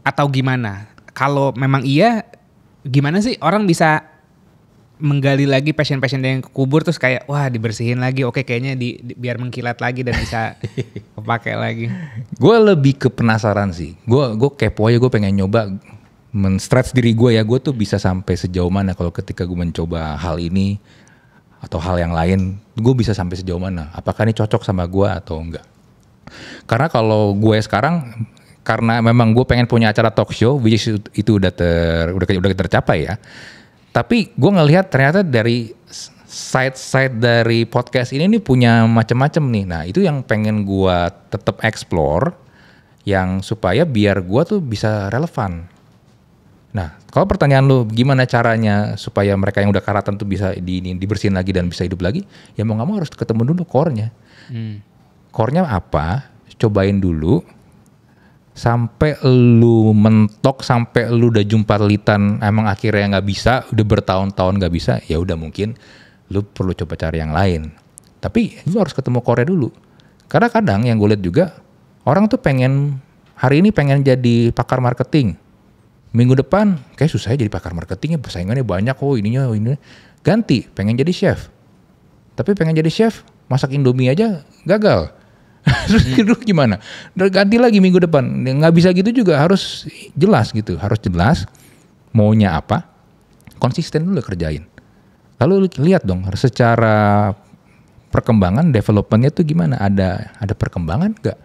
atau gimana? Kalau memang iya, gimana sih orang bisa menggali lagi passion-passion yang kekubur terus kayak wah dibersihin lagi, oke kayaknya biar mengkilat lagi dan bisa kepake lagi. Gue lebih ke penasaran sih. Gue kepo aja, gue pengen nyoba men-stretch diri gue ya. Gue tuh bisa sampai sejauh mana kalau ketika gue mencoba hal ini atau hal yang lain, gue bisa sampai sejauh mana? Apakah ini cocok sama gue atau enggak? Karena kalau gue sekarang, karena memang gue pengen punya acara talk show, which is itu udah tercapai ya. Tapi gue ngelihat ternyata dari side dari podcast ini nih punya macam-macam nih. Nah itu yang pengen gue tetap explore, yang supaya biar gue tuh bisa relevan. Nah kalau pertanyaan lu gimana caranya supaya mereka yang udah karatan tuh bisa dibersihin lagi dan bisa hidup lagi, ya mau gak mau harus ketemu dulu core-nya. Core-nya apa? Cobain dulu. Sampai lu mentok, sampai lu udah jumpa litan, emang akhirnya nggak bisa, udah bertahun-tahun nggak bisa, ya udah mungkin lu perlu coba cari yang lain. Tapi lu harus ketemu core dulu. Karena kadang yang gue lihat juga, orang tuh pengen, hari ini pengen jadi pakar marketing. Minggu depan, kayak susah jadi pakar marketingnya, persaingannya banyak, ini. Ganti, pengen jadi chef. Tapi pengen jadi chef, masak Indomie aja gagal. Terus gimana? Ganti lagi minggu depan. Nggak bisa gitu juga, harus jelas gitu. Harus jelas maunya apa, konsisten dulu kerjain. Lalu lihat dong secara perkembangan, developmentnya tuh gimana? Ada perkembangan nggak?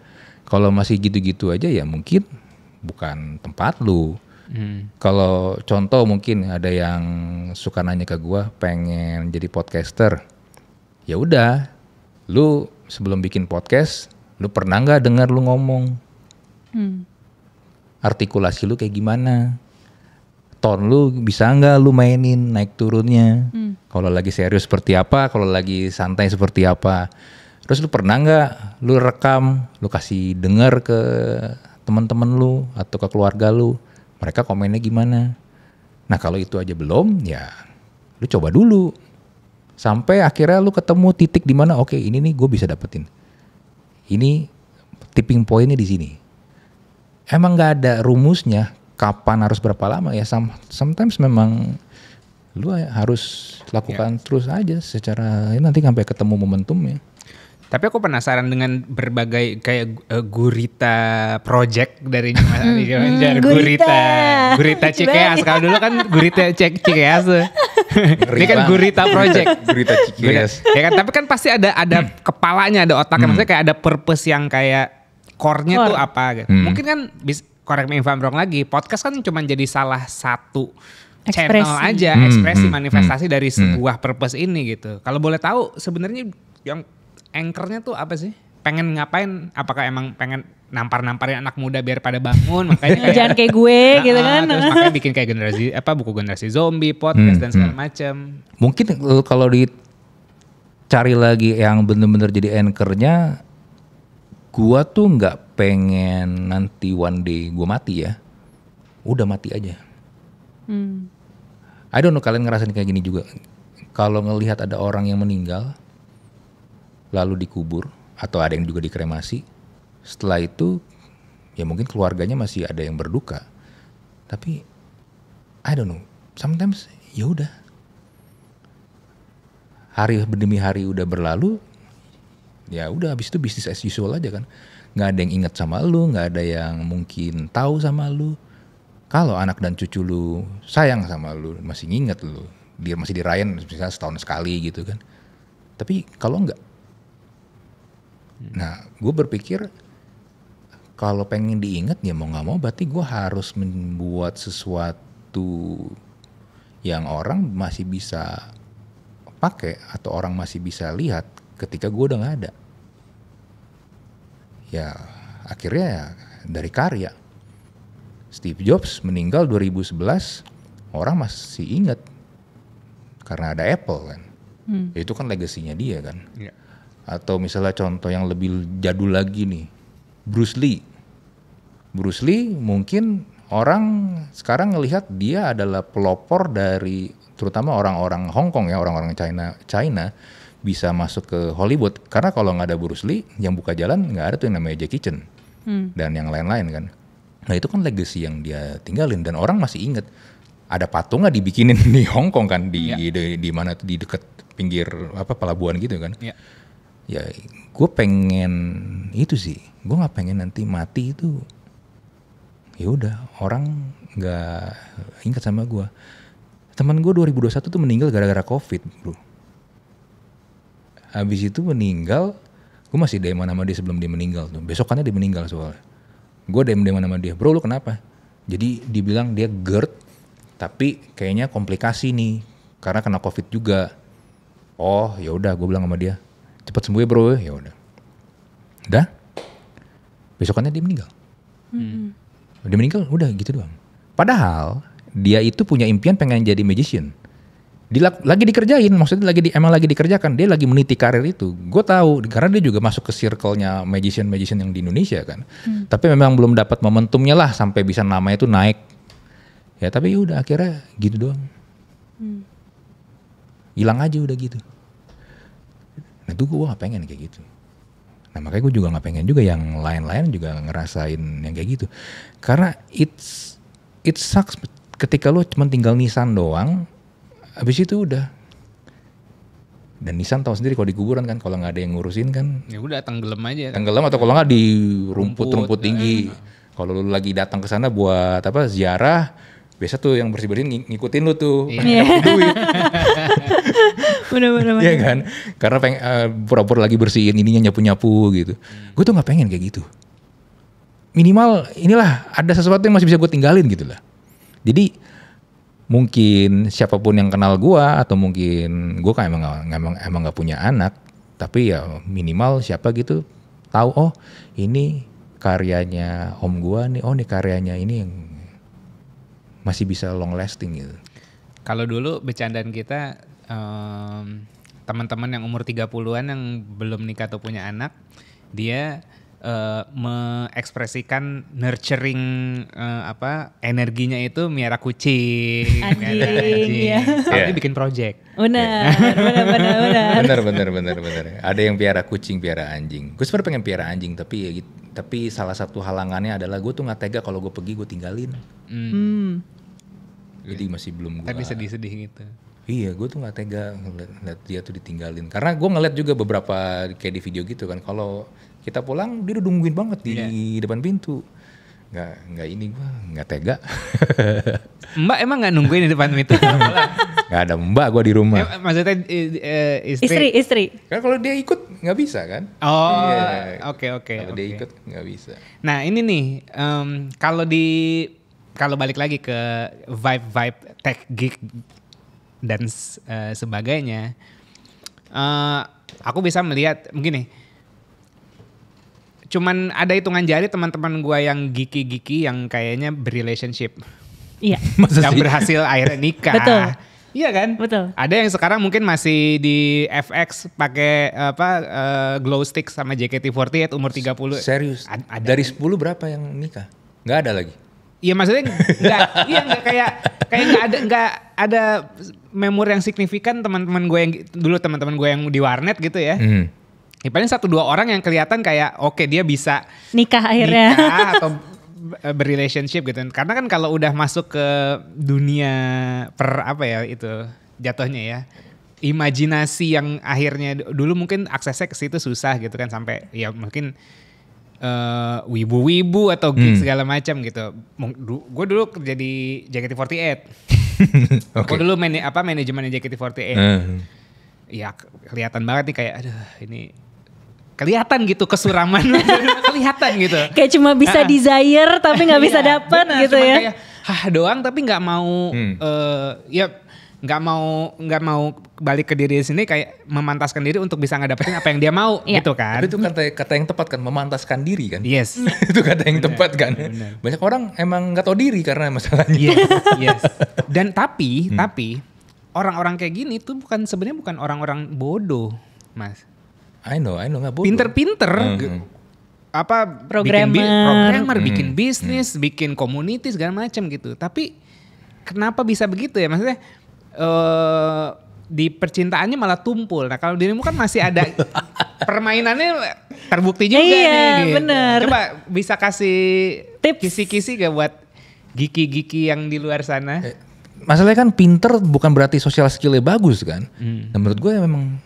Kalau masih gitu-gitu aja ya mungkin bukan tempat lu. Kalau contoh mungkin ada yang suka nanya ke gua pengen jadi podcaster. Ya udah, lu sebelum bikin podcast, lu pernah nggak dengar lu ngomong? Artikulasi lu kayak gimana? Tone lu bisa nggak lu mainin naik turunnya? Kalau lagi serius seperti apa? Kalau lagi santai seperti apa? Terus lu pernah nggak lu rekam, lu kasih denger ke teman-teman lu atau ke keluarga lu? Mereka komennya gimana? Nah kalau itu aja belum, ya lu coba dulu. Sampai akhirnya lu ketemu titik di mana oke, ini nih gue bisa dapetin. Ini tipping pointnya di sini. Emang nggak ada rumusnya kapan harus berapa lama ya. Sometimes memang lu harus lakukan terus aja secara nanti sampai ketemu momentumnya. Tapi aku penasaran dengan berbagai kayak gurita project dari Mas Andi Jamanjar. Gurita Cikeas. Kalau dulu kan gurita Cikeas. Ini kan gurita project. Gurita Cikeas. Ya kan, tapi kan pasti ada kepalanya, ada otaknya. Maksudnya kayak ada purpose yang kayak core-nya tuh apa gitu. Mungkin kan correct me if I'm wrong lagi, podcast kan cuma jadi salah satu channel aja, ekspresi manifestasi dari sebuah purpose ini gitu. Kalau boleh tahu sebenarnya yang anchor-nya tuh apa sih? Pengen ngapain? Apakah emang pengen nampar-namparin anak muda biar pada bangun? Makanya kayak, jangan kayak gue gitu kan. Terus makanya bikin kayak buku generasi zombie, podcast dan segala macam. Mungkin kalau dicari lagi yang bener-bener jadi anchor-nya, gua tuh nggak pengen nanti one day gua mati ya. Udah mati aja. I don't know kalian ngerasain kayak gini juga. Kalau ngelihat ada orang yang meninggal, lalu dikubur atau ada yang juga dikremasi, setelah itu ya mungkin keluarganya masih ada yang berduka, tapi I don't know, sometimes ya udah hari demi hari udah berlalu, ya udah habis itu bisnis as usual aja kan, nggak ada yang ingat sama lu, nggak ada yang mungkin tahu sama lu, Kalau anak dan cucu lu sayang sama lu, masih nginget lu, dia masih dirayain misalnya setahun sekali gitu kan. Tapi kalau enggak, nah gue berpikir kalau pengen diingat ya mau nggak mau berarti gue harus membuat sesuatu yang orang masih bisa pakai atau orang masih bisa lihat ketika gue udah nggak ada. Ya akhirnya ya dari karya. Steve Jobs meninggal 2011, orang masih ingat karena ada Apple kan. Ya, itu kan legasinya dia kan. Iya. Atau misalnya contoh yang lebih jadul lagi nih, Bruce Lee. Bruce Lee mungkin orang sekarang ngelihat dia adalah pelopor dari terutama orang-orang Hong Kong ya, orang-orang China bisa masuk ke Hollywood. Karena kalau nggak ada Bruce Lee, yang buka jalan nggak ada tuh yang namanya Jackie Chan dan yang lain-lain kan. Nah itu kan legacy yang dia tinggalin dan orang masih inget. Ada patungnya dibikinin di Hong Kong kan di mana tuh di dekat pinggir pelabuhan gitu kan. Iya. Ya gue pengen itu sih. Gue nggak pengen nanti mati itu. Ya udah orang nggak ingat sama gue. Teman gue 2021 tuh meninggal gara-gara COVID, bro. Habis itu meninggal, gue masih DM sama dia sebelum dia meninggal tuh. Besokannya dia meninggal soalnya. Gue DM sama dia, bro lu kenapa? Jadi dibilang dia GERD, tapi kayaknya komplikasi nih, karena kena COVID juga. Oh ya udah, gue bilang sama dia, cepet sembuh ya bro, ya udah. Udah, besokannya dia meninggal. Dia meninggal, udah gitu doang. Padahal dia itu punya impian pengen jadi magician. Lagi dikerjain, maksudnya emang lagi dikerjakan, dia lagi meniti karir itu. Gue tahu karena dia juga masuk ke circle-nya magician yang di Indonesia kan. Tapi memang belum dapat momentumnya lah sampai bisa namanya itu naik. Ya tapi udah akhirnya gitu doang. Hilang aja udah gitu. Nah itu gue gak pengen kayak gitu. Nah makanya gue juga gak pengen juga yang lain-lain juga ngerasain yang kayak gitu. Karena it sucks ketika lo cuma tinggal nisan doang. Habis itu udah. Dan Nissan tahu sendiri kalau di kuburan kan kalau nggak ada yang ngurusin kan. Ya udah tenggelam aja. Tenggelam atau kalau nggak di rumput tinggi. Kalau lu lagi datang ke sana buat ziarah, biasa tuh yang bersih-bersihin ngikutin lu tuh. Iya. Duit. Bener. Iya kan? Karena pura-pura lagi bersihin ininya nyapu-nyapu gitu. Gue tuh nggak pengen kayak gitu. Minimal inilah ada sesuatu yang masih bisa gue tinggalin gitu lah. Jadi mungkin siapapun yang kenal gua atau mungkin gua kan emang nggak punya anak, tapi ya minimal siapa gitu tahu oh ini karyanya om gua nih, oh ini karyanya ini yang masih bisa long lasting gitu. Kalau dulu bercandaan kita teman-teman yang umur 30-an yang belum nikah atau punya anak, dia mengekspresikan nurturing energinya itu miara kucing, anjing. Ya. Dia bikin project. Benar. Ada yang piara kucing, piara anjing. Gue sebenarnya pengen piara anjing tapi salah satu halangannya adalah gue tuh nggak tega kalau gue pergi gue tinggalin. Jadi masih belum gue. Tapi sedih-sedih gitu. Iya, gue tuh nggak tega ngeliat dia tuh ditinggalin. Karena gue ngeliat juga beberapa kayak di video gitu kan. Kalau kita pulang dia udah nungguin banget di depan pintu. Nggak ini gue nggak tega. Mbak emang nggak nungguin di depan pintu? Nggak ada mbak gue di rumah. Maksudnya istri. Kan kalau dia ikut nggak bisa kan? Oh, iya. Oke. Kalau dia ikut nggak bisa. Nah ini nih, kalau balik lagi ke vibe tech geek dan sebagainya, aku bisa melihat begini. Cuman ada hitungan jari teman-teman gue yang geeky yang kayaknya berrelationship. Iya. Yang berhasil akhirnya nikah. Betul. Iya kan? Betul. Ada yang sekarang mungkin masih di FX pakai glow stick sama JKT48 umur 30. Serius? Ada. Dari 10 berapa yang nikah? Nggak ada lagi? Iya maksudnya nggak kayak nggak ada memori yang signifikan teman-teman gue yang di warnet gitu ya. Ya paling 1-2 orang yang kelihatan kayak oke, dia bisa nikah akhirnya atau berrelationship gitu. Karena kan kalau udah masuk ke dunia itu jatuhnya ya, imajinasi yang akhirnya dulu mungkin aksesnya ke situ susah gitu kan, sampai ya mungkin wibu-wibu atau geek segala macam gitu. Gue dulu kerja di JKT48. Gue dulu manajemen JKT48. Ya kelihatan banget nih kayak aduh ini kelihatan gitu kesuraman kelihatan gitu. Kayak cuma bisa desire tapi nggak bisa dapat gitu ya. Kayak doang tapi nggak mau ya nggak mau balik ke diri sini kayak memantaskan diri untuk bisa ngedapetin apa yang dia mau gitu kan. Tapi itu kata yang tepat kan, memantaskan diri kan. Yes. Itu kata yang tepat kan. Bener. Banyak orang emang nggak tahu diri karena masalahnya. Yes. Dan tapi orang-orang kayak gini tuh sebenarnya bukan orang-orang bodoh, Mas. I know nggak bodoh. Pinter-pinter. Programmer, bikin bisnis, bikin community segala macam gitu. Tapi kenapa bisa begitu ya? Maksudnya di percintaannya malah tumpul. Nah kalau dirimu kan masih ada permainannya terbukti juga nih. Iya gitu. benar. Coba bisa kasih tips kisi-kisi gak buat giki-giki yang di luar sana? Masalahnya kan pinter bukan berarti social skill-nya bagus kan. Dan menurut gue emang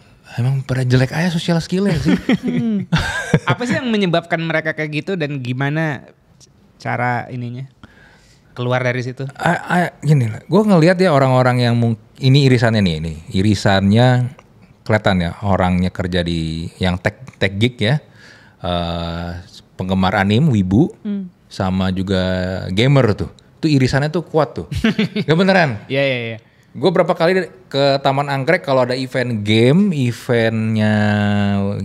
pada jelek aja social skill-nya sih. Apa sih yang menyebabkan mereka kayak gitu dan gimana cara ininya? Keluar dari situ? Gini lah, gue ngelihat ya orang-orang yang ini irisannya irisannya kelihatan ya orangnya kerja di yang tech geek ya, penggemar anime, wibu, sama juga gamer tuh irisannya tuh kuat tuh, gak beneran? Iya. Gue berapa kali ke Taman Anggrek kalau ada eventnya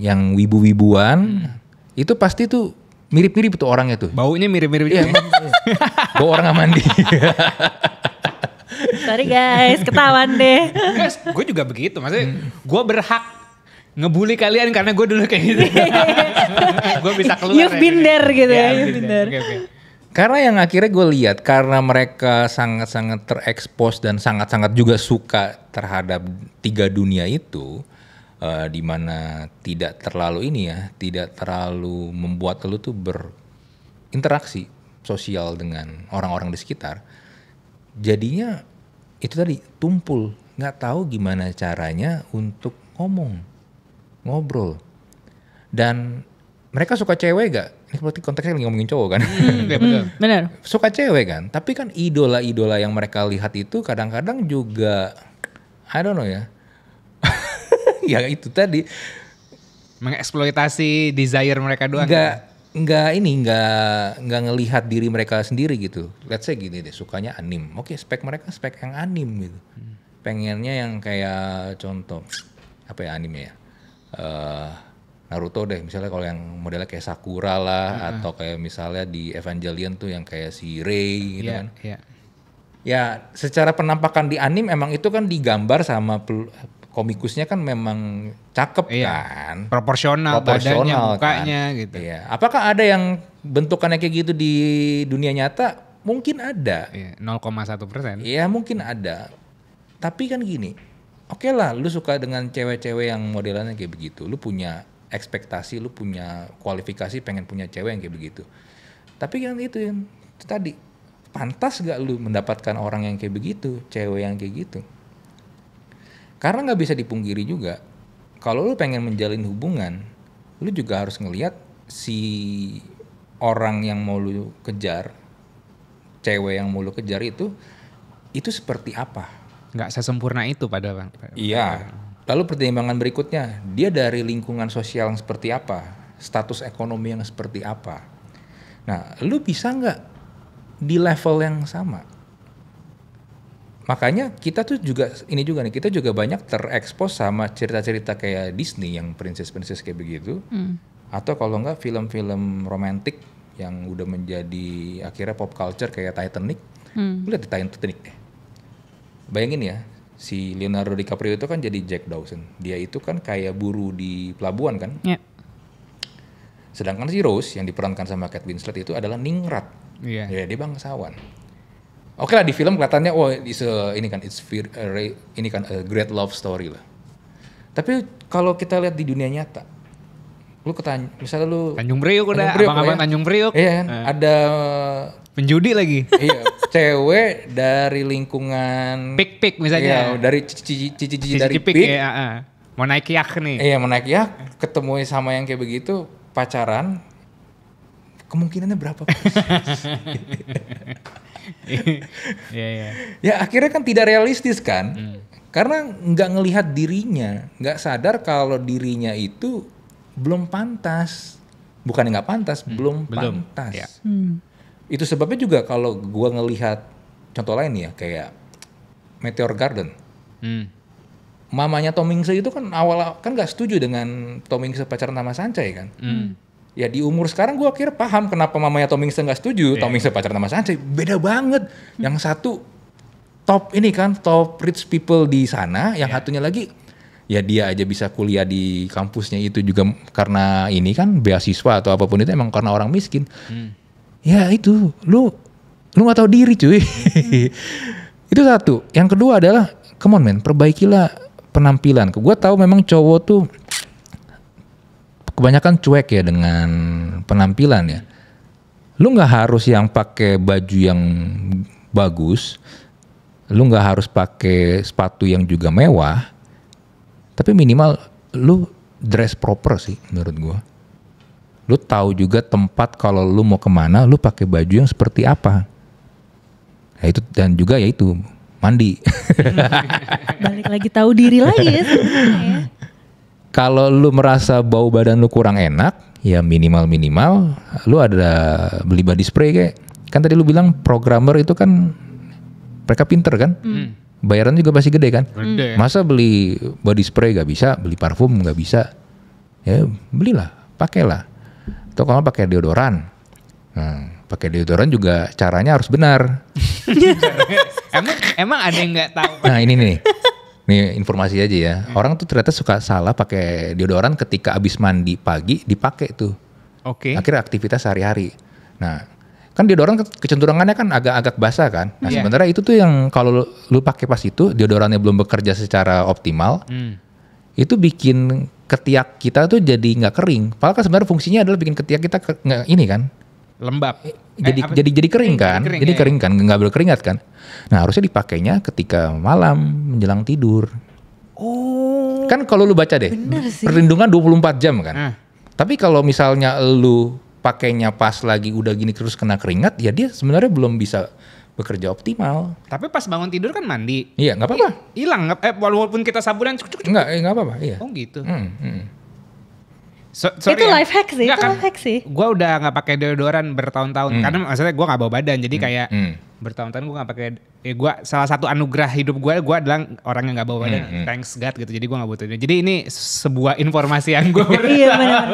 yang wibu-wibuan, itu pasti tuh mirip-mirip tuh orangnya tuh. Baunya mirip-mirip juga. Bau orang gak mandi. Sorry guys, ketahuan deh. Guys, gue juga begitu. Maksudnya gue berhak ngebully kalian karena gue dulu kayak gitu. Gue bisa keluar. You've been there gitu ya. You've been there. Okay. Karena yang akhirnya gue lihat karena mereka sangat-sangat terekspos dan sangat-sangat juga suka terhadap 3 dunia itu. Di mana tidak terlalu tidak terlalu membuat lu tuh berinteraksi sosial dengan orang-orang di sekitar. Jadinya itu tadi tumpul, nggak tahu gimana caranya untuk ngobrol. Dan mereka suka cewek gak? Ini berarti konteksnya lagi ngomongin cowok kan? Betul. Benar. Suka cewek kan? Tapi kan idola-idola yang mereka lihat itu kadang-kadang juga, I don't know ya. Ya itu tadi mengeksploitasi desire mereka doang. Nggak ngelihat diri mereka sendiri gitu. Let's say gini deh, sukanya anime. Oke, spek mereka spek yang anime gitu. Pengennya yang kayak contoh apa ya anime ya? Naruto deh, misalnya kalau yang modelnya kayak Sakura lah, atau kayak misalnya di Evangelion tuh yang kayak si Rei gitu kan. Ya, secara penampakan di anime emang itu kan digambar sama komikusnya kan memang cakep kan. Proporsional badannya, mukanya kan. Gitu. Iya. Apakah ada yang bentukannya kayak gitu di dunia nyata? Mungkin ada. 0,1%. Iya mungkin ada. Tapi kan gini, oke lah lu suka dengan cewek-cewek yang modelannya kayak begitu. Lu punya ekspektasi, lu punya kualifikasi pengen punya cewek yang kayak begitu. Tapi kan itu yang tadi, pantas gak lu mendapatkan orang yang kayak begitu, cewek yang kayak gitu? Karena nggak bisa dipungkiri juga, kalau lu pengen menjalin hubungan, lu juga harus ngelihat si orang yang mau lu kejar, cewek yang mau lu kejar itu seperti apa? Nggak sesempurna itu padahal. Iya. Lalu pertimbangan berikutnya, dia dari lingkungan sosial yang seperti apa, status ekonomi yang seperti apa. Nah, lu bisa nggak di level yang sama? Makanya kita tuh juga kita juga banyak terekspos sama cerita-cerita kayak Disney yang princess-princess kayak begitu. Atau kalau enggak film-film romantik yang udah menjadi akhirnya pop culture kayak Titanic. Lu lihat Titanic deh. Bayangin ya, si Leonardo DiCaprio itu kan jadi Jack Dawson. Dia itu kan kayak buruh di pelabuhan kan. Yeah. Sedangkan si Rose yang diperankan sama Kate Winslet itu adalah ningrat. Yeah. Ya, dia bangsawan. Oke lah di film kelihatannya ini kan a great love story lah. Tapi kalau kita lihat di dunia nyata, lu misalnya lu Tanjung Priok udah, abang-abang Tanjung Priok. Iya kan, ada penjudi lagi. Iya, cewek dari lingkungan Pik misalnya. Iya, dari cici dari Pik. Ya, mau naik yak nih. Iya, mau naik yak, ketemu sama yang kayak begitu, pacaran. kemungkinannya berapa? Iya. Ya akhirnya kan tidak realistis kan, karena nggak ngelihat dirinya, nggak sadar kalau dirinya itu belum pantas, bukan nggak pantas, belum pantas. Ya. Itu sebabnya juga kalau gua ngelihat contoh lain ya kayak Meteor Garden, mamanya Tom Hanks itu kan awal kan nggak setuju dengan Tom Hanks pacaran sama Sanjay kan. Ya di umur sekarang gue akhirnya paham kenapa mamanya Tom Hanks nggak setuju. Tom Hanks pacaran sama Sanjay, beda banget. Yang satu top ini kan, top rich people di sana, yang satunya lagi ya dia aja bisa kuliah di kampusnya itu juga karena ini kan beasiswa atau apapun itu emang karena orang miskin. Ya itu, lu nggak tahu diri cuy. Itu satu. Yang kedua adalah, come on man, perbaikilah penampilan. Gue tahu memang cowok tuh kebanyakan cuek ya dengan penampilan ya. Lu nggak harus yang pakai baju yang bagus, lu nggak harus pakai sepatu yang juga mewah, tapi minimal lu dress proper sih menurut gua. Lu tahu juga tempat kalau lu mau kemana, lu pakai baju yang seperti apa. Ya itu, dan juga ya itu mandi. Balik lagi tahu diri lagi ya sebenarnya. Kalau lu merasa bau badan lu kurang enak, ya minimal lu ada beli body spray kayak. Kan tadi lu bilang programmer itu kan mereka pinter kan? Bayaran juga pasti gede kan? Gede. Masa beli body spray gak bisa, beli parfum gak bisa? Ya belilah, pakailah. Atau kalau pakai deodoran. Nah, pakai deodoran juga caranya harus benar. emang ada yang nggak tahu? Nah ini nih. Nih informasi aja ya. Orang tuh ternyata suka salah pakai deodoran ketika abis mandi pagi dipakai tuh. Oke. Akhirnya aktivitas sehari-hari. Nah, kan deodoran kecenderungannya kan agak-agak basah kan. Nah, sebenarnya itu tuh yang kalau lu pakai pas itu deodorannya belum bekerja secara optimal, itu bikin ketiak kita tuh jadi nggak kering. Padahal kan sebenarnya fungsinya adalah bikin ketiak kita nggak ini kan. Lembab. Jadi kering kan. Jadi kering kan, nggak berkeringat kan. Nah, harusnya dipakainya ketika malam menjelang tidur. Oh. Kan kalau lu baca deh, perlindungan 24 jam kan. Tapi kalau misalnya lu pakainya pas lagi udah gini terus kena keringat, ya dia sebenarnya belum bisa bekerja optimal. Tapi pas bangun tidur kan mandi. Iya, nggak apa-apa. Hilang, walaupun kita sabunan Nggak apa-apa. Iya. Oh gitu. Itu life hack sih, Nggak, life hack sih. Gue udah nggak pakai deodoran bertahun-tahun karena maksudnya gue nggak bawa badan, jadi kayak bertahun-tahun gue nggak pakai. Gue salah satu anugerah hidup gue adalah orang yang nggak bawa badan. Thanks God gitu. Jadi gue nggak butuh. Jadi ini sebuah informasi yang gue Iya benar.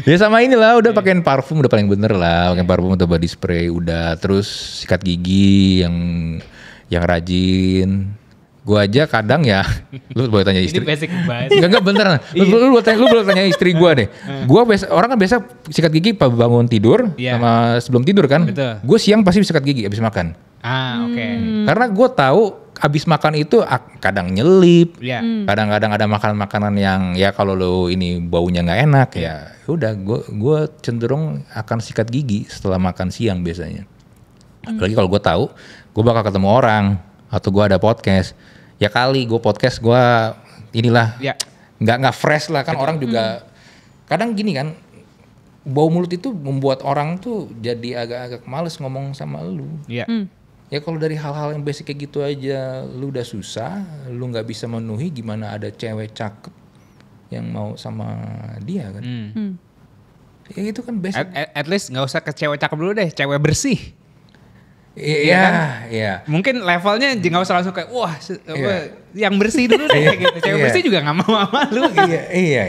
Ya sama inilah, udah pakein parfum udah paling bener lah, pakein parfum atau body spray udah, terus sikat gigi yang rajin. Gua aja kadang ya, lu boleh tanya istri. Ini basic banget. Enggak beneran. Lu boleh tanya istri gua deh. Gua orang kan biasa sikat gigi pas bangun tidur sama sebelum tidur kan. Gue siang pasti sikat gigi abis makan. Oke. Karena gue tahu abis makan itu kadang nyelip, kadang-kadang ada makanan-makanan yang ya kalau lo ini baunya nggak enak ya udah gue cenderung akan sikat gigi setelah makan siang biasanya. Apalagi kalau gue tahu gue bakal ketemu orang atau gue ada podcast, ya kali gue podcast gue inilah nggak fresh lah kan. Orang juga kadang gini kan, bau mulut itu membuat orang tuh jadi agak-agak males ngomong sama lu. Ya kalau dari hal-hal yang basic kayak gitu aja lu udah susah, lu nggak bisa memenuhi, gimana ada cewek cakep yang mau sama dia kan? Ya itu kan basic. At least nggak usah ke cewek cakep dulu deh, cewek bersih. Iya, iya. Mungkin levelnya nggak usah langsung kayak wah yang bersih dulu deh gitu. Cewek bersih juga nggak mau sama lu. Gitu. Iya.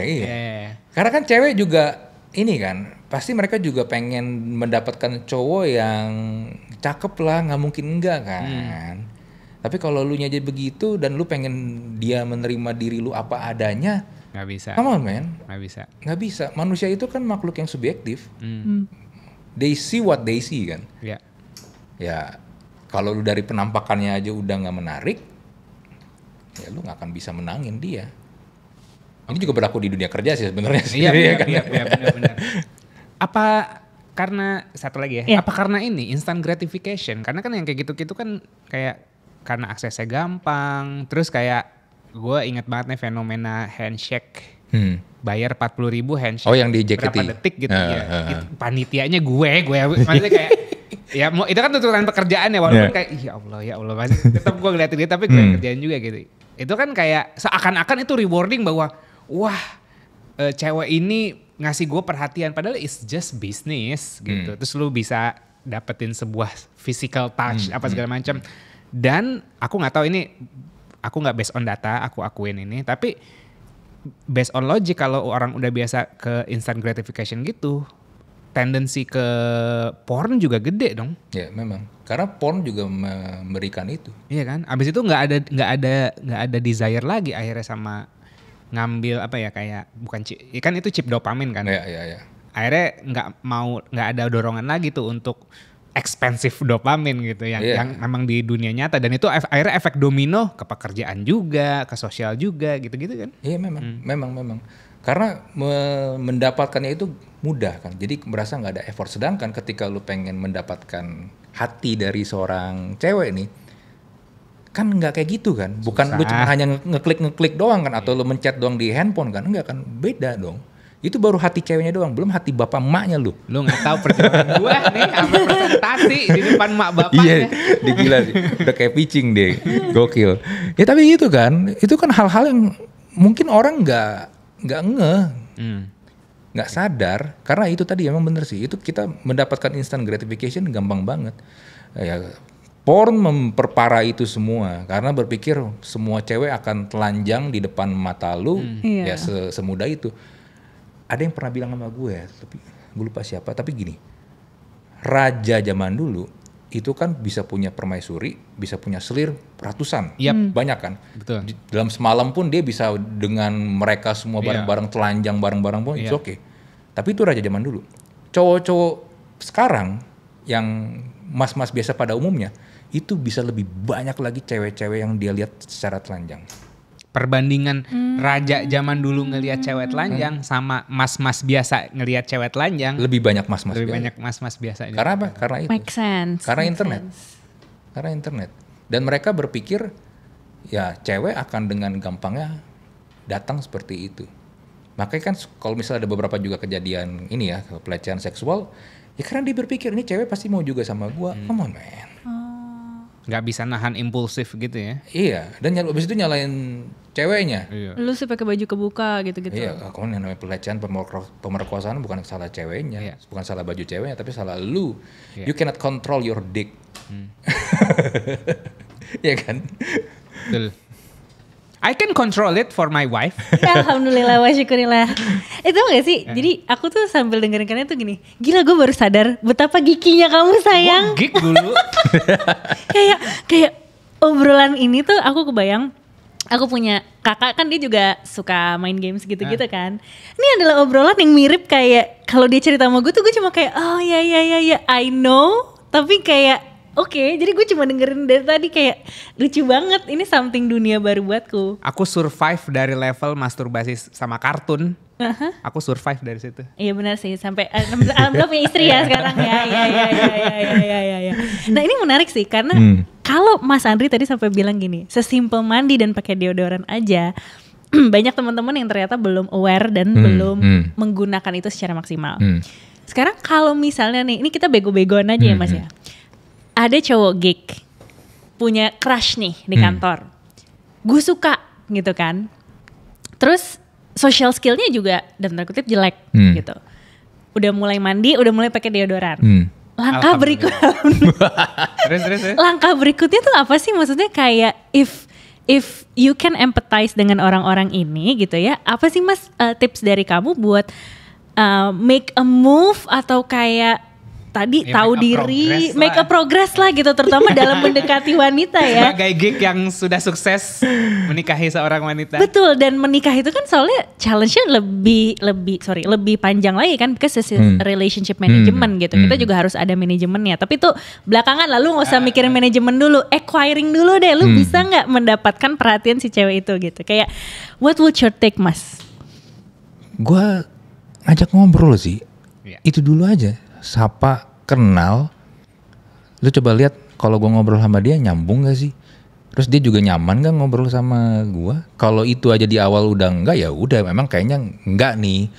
Karena kan cewek juga ini kan, pasti mereka juga pengen mendapatkan cowok yang cakep lah, nggak mungkin enggak kan. Tapi kalau lu aja begitu dan lu pengen dia menerima diri lu apa adanya, nggak bisa. Come on man, nggak bisa. Manusia itu kan makhluk yang subjektif. They see what they see kan. Ya kalau lu dari penampakannya aja udah nggak menarik, ya lu nggak akan bisa menangin dia. Ini juga berlaku di dunia kerja sih sebenarnya. Iya benar. Apa karena satu lagi ya? Apa karena ini instant gratification? Karena kan yang kayak gitu-gitu kan kayak karena aksesnya gampang. Terus kayak gue inget banget nih fenomena handshake Bayar 40.000 handshake. Oh, yang di JKT. Berapa detik gitu ya. Itu panitianya gue maksudnya kayak ya mau itu kan tuntutan pekerjaan ya walaupun kayak ya Allah masih tetap gue ngeliatin dia tapi gue kerjain juga gitu. Itu kan kayak seakan-akan itu rewarding bahwa wah cewek ini ngasih gue perhatian padahal it's just business gitu. Terus lu bisa dapetin sebuah physical touch apa segala macam. Dan aku nggak tahu ini, aku nggak based on data, aku akuin ini, tapi based on logic kalau orang udah biasa ke instant gratification gitu, tendensi ke porn juga gede dong. Ya memang, karena porn juga memberikan itu. Iya kan, abis itu nggak ada desire lagi akhirnya sama ngambil apa ya kayak bukan kan itu chip dopamin kan. Iya. Akhirnya nggak ada dorongan lagi tuh untuk expensive dopamin gitu yang memang di dunia nyata dan itu akhirnya efek domino ke pekerjaan juga, ke sosial juga gitu-gitu kan. Iya memang. Karena mendapatkannya itu mudah kan. Jadi merasa nggak ada effort. Sedangkan ketika lu pengen mendapatkan hati dari seorang cewek nih, kan nggak kayak gitu kan. Bukan lu cuma hanya ngeklik doang kan atau lu mencet doang di handphone kan. Enggak kan, beda dong. Itu baru hati ceweknya doang, belum hati bapak emaknya lu. Lu gak tahu perjalanan gua nih sama presentasi di depan mak bapaknya. Iya, digila sih. Udah kayak pitching deh, gokil. Ya tapi itu kan hal-hal yang mungkin orang nggak sadar. Karena itu tadi emang bener sih, itu kita mendapatkan instant gratification gampang banget. Ya, porn memperparah itu semua, karena berpikir semua cewek akan telanjang di depan mata lu, ya semudah itu. Ada yang pernah bilang sama gue, tapi gue lupa siapa, tapi gini, raja zaman dulu itu kan bisa punya permaisuri, bisa punya selir ratusan, banyak kan. Betul. Dalam semalam pun dia bisa dengan mereka semua bareng-bareng telanjang bareng-bareng pun it's okay. Tapi itu raja zaman dulu. Cowok-cowok sekarang yang mas-mas biasa pada umumnya itu bisa lebih banyak lagi cewek-cewek yang dia lihat secara telanjang. Perbandingan raja zaman dulu ngelihat cewek telanjang sama mas-mas biasa ngelihat cewek telanjang lebih banyak mas-mas lebih biasa. banyak mas-mas biasa. Karena apa? Karena itu. Make sense. Karena internet. Dan mereka berpikir ya cewek akan dengan gampangnya datang seperti itu. Makanya kan kalau misalnya ada beberapa juga kejadian ini ya pelecehan seksual, ya karena dia berpikir ini cewek pasti mau juga sama gua. Come on man. Nggak bisa nahan impulsif gitu ya. Iya, dan abis itu nyalain ceweknya. Iya. Lu sih pakai baju kebuka gitu-gitu. Iya, kalau yang namanya pelecehan, pemerkosaan bukan salah ceweknya, bukan salah baju ceweknya, tapi salah lu. You cannot control your dick. Iya kan? Betul. I can control it for my wife. Alhamdulillah wa syukurillah. Itu gak sih? Jadi aku tuh sambil dengerin tuh gini, gila gue baru sadar betapa gikinya kamu sayang. Gue geek dulu. kayak obrolan ini tuh aku kebayang, aku punya kakak kan dia juga suka main games gitu-gitu kan. Ini adalah obrolan yang mirip kayak kalau dia cerita sama gue tuh gue cuma kayak oh ya I know, tapi kayak oke, jadi gue cuma dengerin dari tadi kayak lucu banget. Ini something dunia baru buatku. Aku survive dari level masturbasi sama kartun. Aku survive dari situ. Iya benar sih, sampai alhamdulillah punya istri ya sekarang ya. Ya. Nah ini menarik sih karena kalau Mas Andri tadi sampai bilang gini, sesimpel mandi dan pakai deodoran aja, banyak teman-teman yang ternyata belum aware dan belum menggunakan itu secara maksimal. Sekarang kalau misalnya nih, ini kita bego-begoan aja ya Mas ya. Ada cowok geek punya crush nih di kantor, gue suka gitu kan. Terus social skillnya juga dalam tanda kutip jelek gitu. Udah mulai mandi, udah mulai pakai deodoran. Langkah langkah berikutnya tuh apa sih? Maksudnya kayak if you can empathize dengan orang-orang ini gitu ya, apa sih Mas tips dari kamu buat make a move atau kayak tadi ya, tahu diri, make a progress lah gitu, terutama dalam mendekati wanita ya. Sebagai geek yang sudah sukses menikahi seorang wanita. Betul, dan menikah itu kan soalnya challenge-nya lebih panjang lagi kan, because this is relationship management gitu. Kita juga harus ada manajemennya. Tapi tuh belakangan lalu nggak usah mikirin manajemen dulu, acquiring dulu deh. Lu bisa nggak mendapatkan perhatian si cewek itu gitu? Kayak what would your take Mas? Gua ngajak ngobrol sih, itu dulu aja. Sapa, kenal, lu coba lihat kalau gue ngobrol sama dia nyambung gak sih? Terus dia juga nyaman gak ngobrol sama gua? Kalau itu aja di awal udah enggak, ya udah memang kayaknya enggak nih.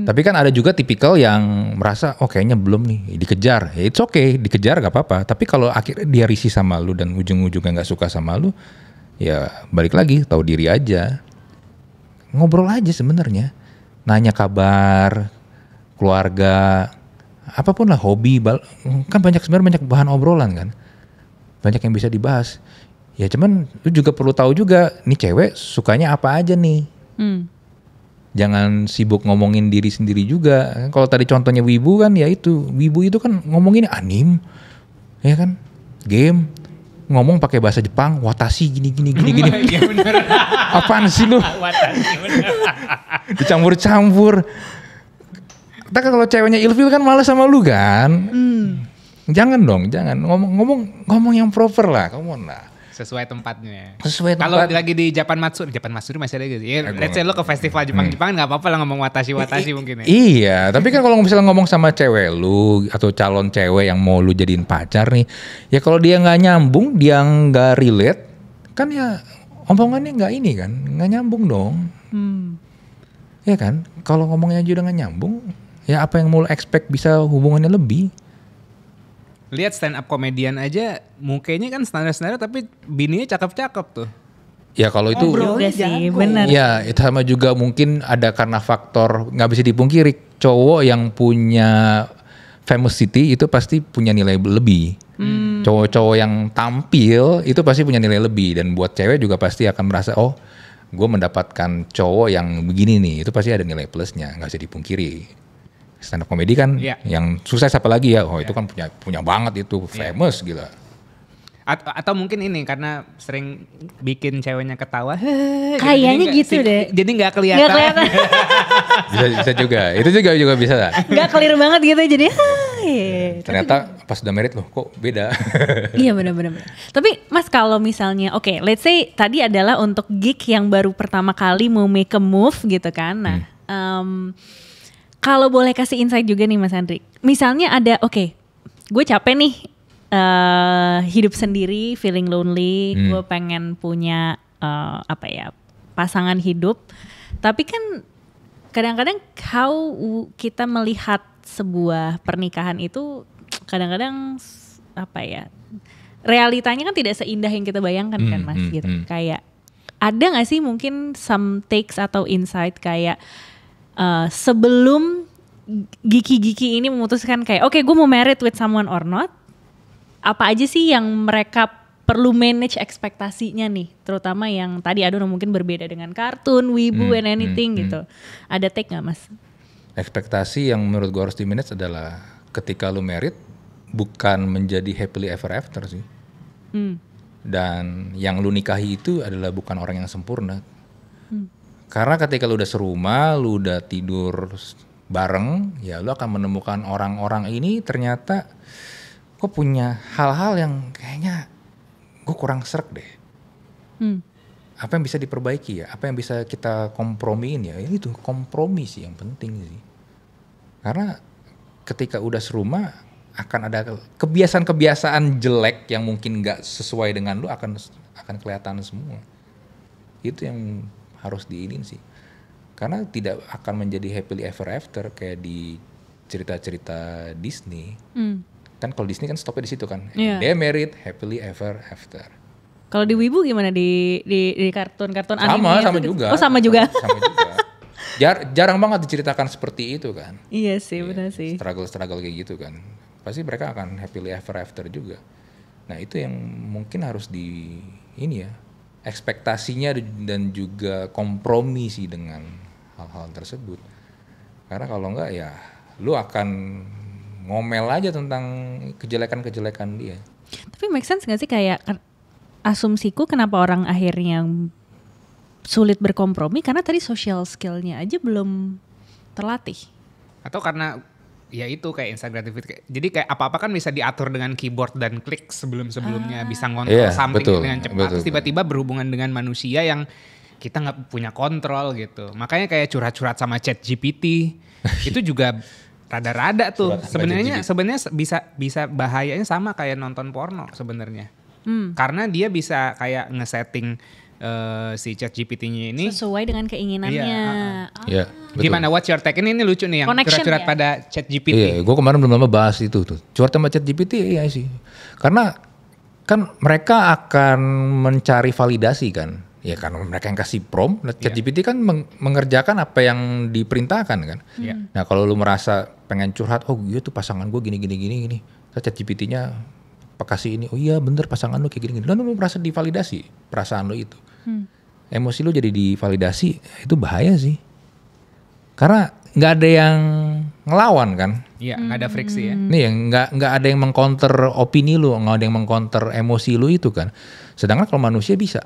Tapi kan ada juga tipikal yang merasa oh kayaknya belum nih, dikejar. Ya it's okay, dikejar gak apa-apa. Tapi kalau akhirnya dia risih sama lu dan ujung-ujungnya gak suka sama lu, ya balik lagi, tahu diri aja. Ngobrol aja sebenarnya. Nanya kabar, keluarga, apapun lah, hobi, kan sebenarnya banyak bahan obrolan kan. Banyak yang bisa dibahas. Ya cuman lu juga perlu tahu juga nih cewek sukanya apa aja nih. Jangan sibuk ngomongin diri sendiri juga. Kalau tadi contohnya wibu kan ya itu. Wibu itu kan ngomongin anime. Ya kan? Game. Ngomong pakai bahasa Jepang, watashi gini. Iya bener. Apaan sih lu? Watashi bener. Dicampur-campur. Tapi kalau ceweknya ilfil kan malas sama lu kan. Jangan dong, jangan. Ngomong yang proper lah, come on lah. Sesuai tempatnya. Sesuai tempat. Kalau lagi di Japan Matsuri masih ada gitu. Ya, let's say lo ke festival Jepang nggak apa-apa lah ngomong watashi mungkin ya. Iya, tapi kan kalau misalnya ngomong sama cewek lu atau calon cewek yang mau lu jadiin pacar nih, ya kalau dia nggak nyambung, dia nggak relate, kan ya omongannya nggak ini kan, nggak nyambung dong. Ya kan, kalau ngomongnya aja udah nggak nyambung, ya apa yang mau lu expect bisa hubungannya lebih? Lihat stand up komedian aja mukanya kan standar-standar tapi bininya cakep-cakep tuh. Ya kalau itu Juga sih, benar. ya itu sama juga mungkin ada karena faktor nggak bisa dipungkiri, cowok yang punya famosity itu pasti punya nilai lebih. Cowok-cowok yang tampil itu pasti punya nilai lebih, dan buat cewek juga pasti akan merasa oh gue mendapatkan cowok yang begini nih, itu pasti ada nilai plusnya, nggak bisa dipungkiri. Stand up comedy kan yang sukses apa lagi ya, itu kan punya banget itu, famous gila. Atau mungkin ini karena sering bikin ceweknya ketawa. Kayaknya gitu deh. Jadi nggak kelihatan. Nggak kelihatan. bisa juga, itu juga bisa. Nggak clear banget gitu jadi. Ternyata pas udah married loh kok beda. Iya benar-benar. Tapi Mas kalau misalnya, oke, let's say tadi adalah untuk gig yang baru pertama kali mau make a move gitu kan. Nah, kalau boleh kasih insight juga nih Mas Hendrik. Misalnya ada, gue capek nih hidup sendiri, feeling lonely, gue pengen punya pasangan hidup. Tapi kan kadang-kadang how kita melihat sebuah pernikahan itu kadang-kadang realitanya kan tidak seindah yang kita bayangkan kan Mas gitu. Kayak ada gak sih mungkin some takes atau insight kayak sebelum giki-giki ini memutuskan kayak oke, gue mau married with someone or not, apa aja sih yang mereka perlu manage ekspektasinya nih, terutama yang tadi mungkin berbeda dengan kartun, wibu and anything gitu. Ada take gak Mas? Ekspektasi yang menurut gue harus di manage adalah ketika lu married bukan menjadi happily ever after sih. Dan yang lu nikahi itu adalah bukan orang yang sempurna. Karena ketika lu udah serumah, lu udah tidur bareng, ya lu akan menemukan orang-orang ini ternyata kok punya hal-hal yang kayaknya gue kurang srek deh. Apa yang bisa diperbaiki ya? Apa yang bisa kita kompromiin ya? Itu kompromi sih yang penting sih. Karena ketika udah serumah akan ada kebiasaan-kebiasaan jelek yang mungkin nggak sesuai dengan lu akan kelihatan semua. Itu yang harus diinin sih, karena tidak akan menjadi happily ever after kayak di cerita-cerita Disney. Kan kalau Disney kan stopnya di situ kan, they married happily ever after. Kalau di wibu gimana di kartun-kartun anime? Sama juga. Oh sama juga. Sama juga. Jarang banget diceritakan seperti itu kan. Iya sih, benar sih. Struggle kayak gitu kan, pasti mereka akan happily ever after juga. Nah itu yang mungkin harus ekspektasinya dan juga kompromi sih dengan hal-hal tersebut. Karena kalau enggak ya lu akan ngomel aja tentang kejelekan-kejelekan dia. Tapi make sense gak sih kayak asumsiku kenapa orang akhirnya sulit berkompromi karena tadi social skill-nya aja belum terlatih. Atau karena ya itu kayak Instagram TV. Jadi kayak apa-apa kan bisa diatur dengan keyboard dan klik sebelum-sebelumnya, bisa ngontrol something dengan cepat. Terus tiba-tiba berhubungan dengan manusia yang kita nggak punya kontrol gitu. Makanya kayak curhat-curhat sama ChatGPT itu juga rada-rada tuh. Sebenarnya bisa bahayanya sama kayak nonton porno sebenarnya. Karena dia bisa kayak ngesetting si ChatGPT-nya ini Sesuai dengan keinginannya. Iya, betul. gimana, what's your take? Ini lucu nih yang Connection curhat-curhat ya? pada ChatGPT. Iya, gue kemarin belum lama bahas itu tuh. Curhat sama ChatGPT iya sih. Karena kan mereka akan mencari validasi kan. Ya kan mereka yang kasih prompt, ChatGPT kan mengerjakan apa yang diperintahkan kan. Iya. Nah kalau lu merasa pengen curhat, oh iya tuh pasangan gue gini. Terus ChatGPT-nya kasih ini, oh iya bener pasangan lu kayak gini. Lu merasa divalidasi perasaan lu itu. Emosi lu jadi divalidasi, itu bahaya sih. Karena nggak ada yang ngelawan kan. Iya, nggak ada friksi ya. Nih nggak ada yang mengcounter opini lu, nggak ada yang mengcounter emosi lu itu kan. Sedangkan kalau manusia bisa.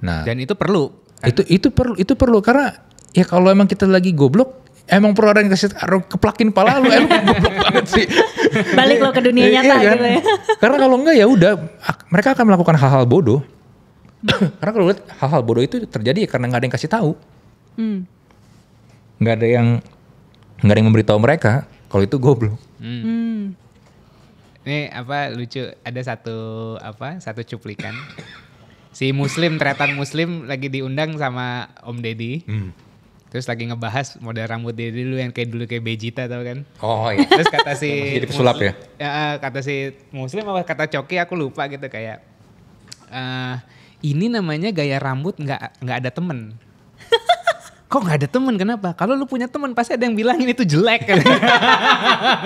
Nah, Dan itu perlu. Kan? itu perlu karena ya kalau emang kita lagi goblok, emang perlu ada yang kasih keplakin pala lu, lu goblok banget sih. Balik lo ke dunia nyata Iya kan? gitu ya. Karena kalau enggak ya udah mereka akan melakukan hal-hal bodoh. Karena kalau lihat hal-hal bodoh itu terjadi ya karena nggak ada yang kasih tahu. Nggak ada yang memberitahu mereka kalau itu goblok. Ini apa lucu, ada satu cuplikan. Si Muslim, tretan Muslim lagi diundang sama Om Deddy. Terus lagi ngebahas model rambut dia dulu yang kayak Vegeta tau kan. Oh iya. Terus kata si Jadi pesulap ya? Kata si Muslim apa kata Coki aku lupa gitu kayak ini namanya gaya rambut nggak ada temen. Kok nggak ada temen, kenapa? Kalau lu punya temen pasti ada yang bilang ini tuh jelek.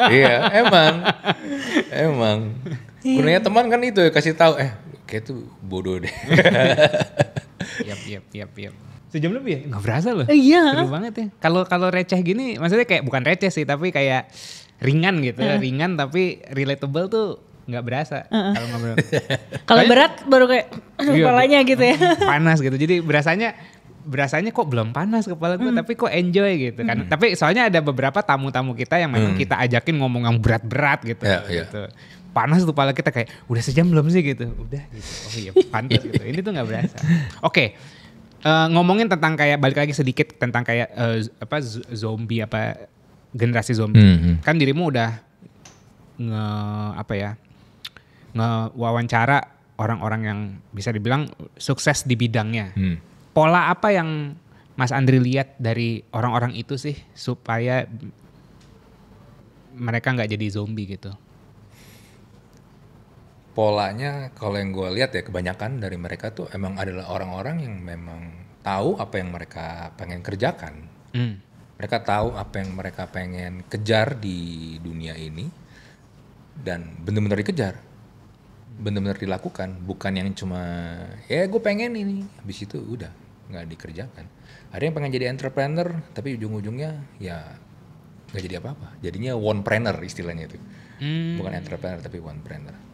Iya, emang. Gunanya teman kan itu kasih tahu, kayak itu bodoh deh. Yap. Sejam lebih ya? Nggak berasa loh. Iya. Seru banget ya. Kalau receh gini, maksudnya kayak bukan receh sih, tapi kayak ringan gitu. Ringan tapi relatable tuh nggak berasa. Kalau ngobrol. Kalau berat baru kayak kepalanya gitu ya. Panas gitu. Jadi berasanya kok belum panas kepala gue, tapi kok enjoy gitu kan. Tapi soalnya ada beberapa tamu-tamu kita yang memang kita ajakin ngomong yang berat-berat gitu. Gitu. Panas tuh kepala kita kayak udah sejam belum sih gitu. Udah gitu. Oh iya pantas gitu. Ini tuh nggak berasa. Oke. Ngomongin tentang kayak balik lagi sedikit tentang kayak zombie generasi zombie. Kan dirimu udah ngewawancara orang-orang yang bisa dibilang sukses di bidangnya. Pola apa yang Mas Andri lihat dari orang-orang itu sih supaya mereka nggak jadi zombie gitu? Polanya kalau yang gue lihat ya kebanyakan dari mereka tuh emang adalah orang-orang yang memang tahu apa yang mereka pengen kerjakan. Mereka tahu apa yang mereka pengen kejar di dunia ini dan benar-benar dikejar, benar-benar dilakukan, bukan yang cuma ya gue pengen ini, habis itu udah nggak dikerjakan. Ada yang pengen jadi entrepreneur tapi ujung-ujungnya ya nggak jadi apa-apa, jadinya one-preneur istilahnya itu. Bukan entrepreneur tapi one-preneur.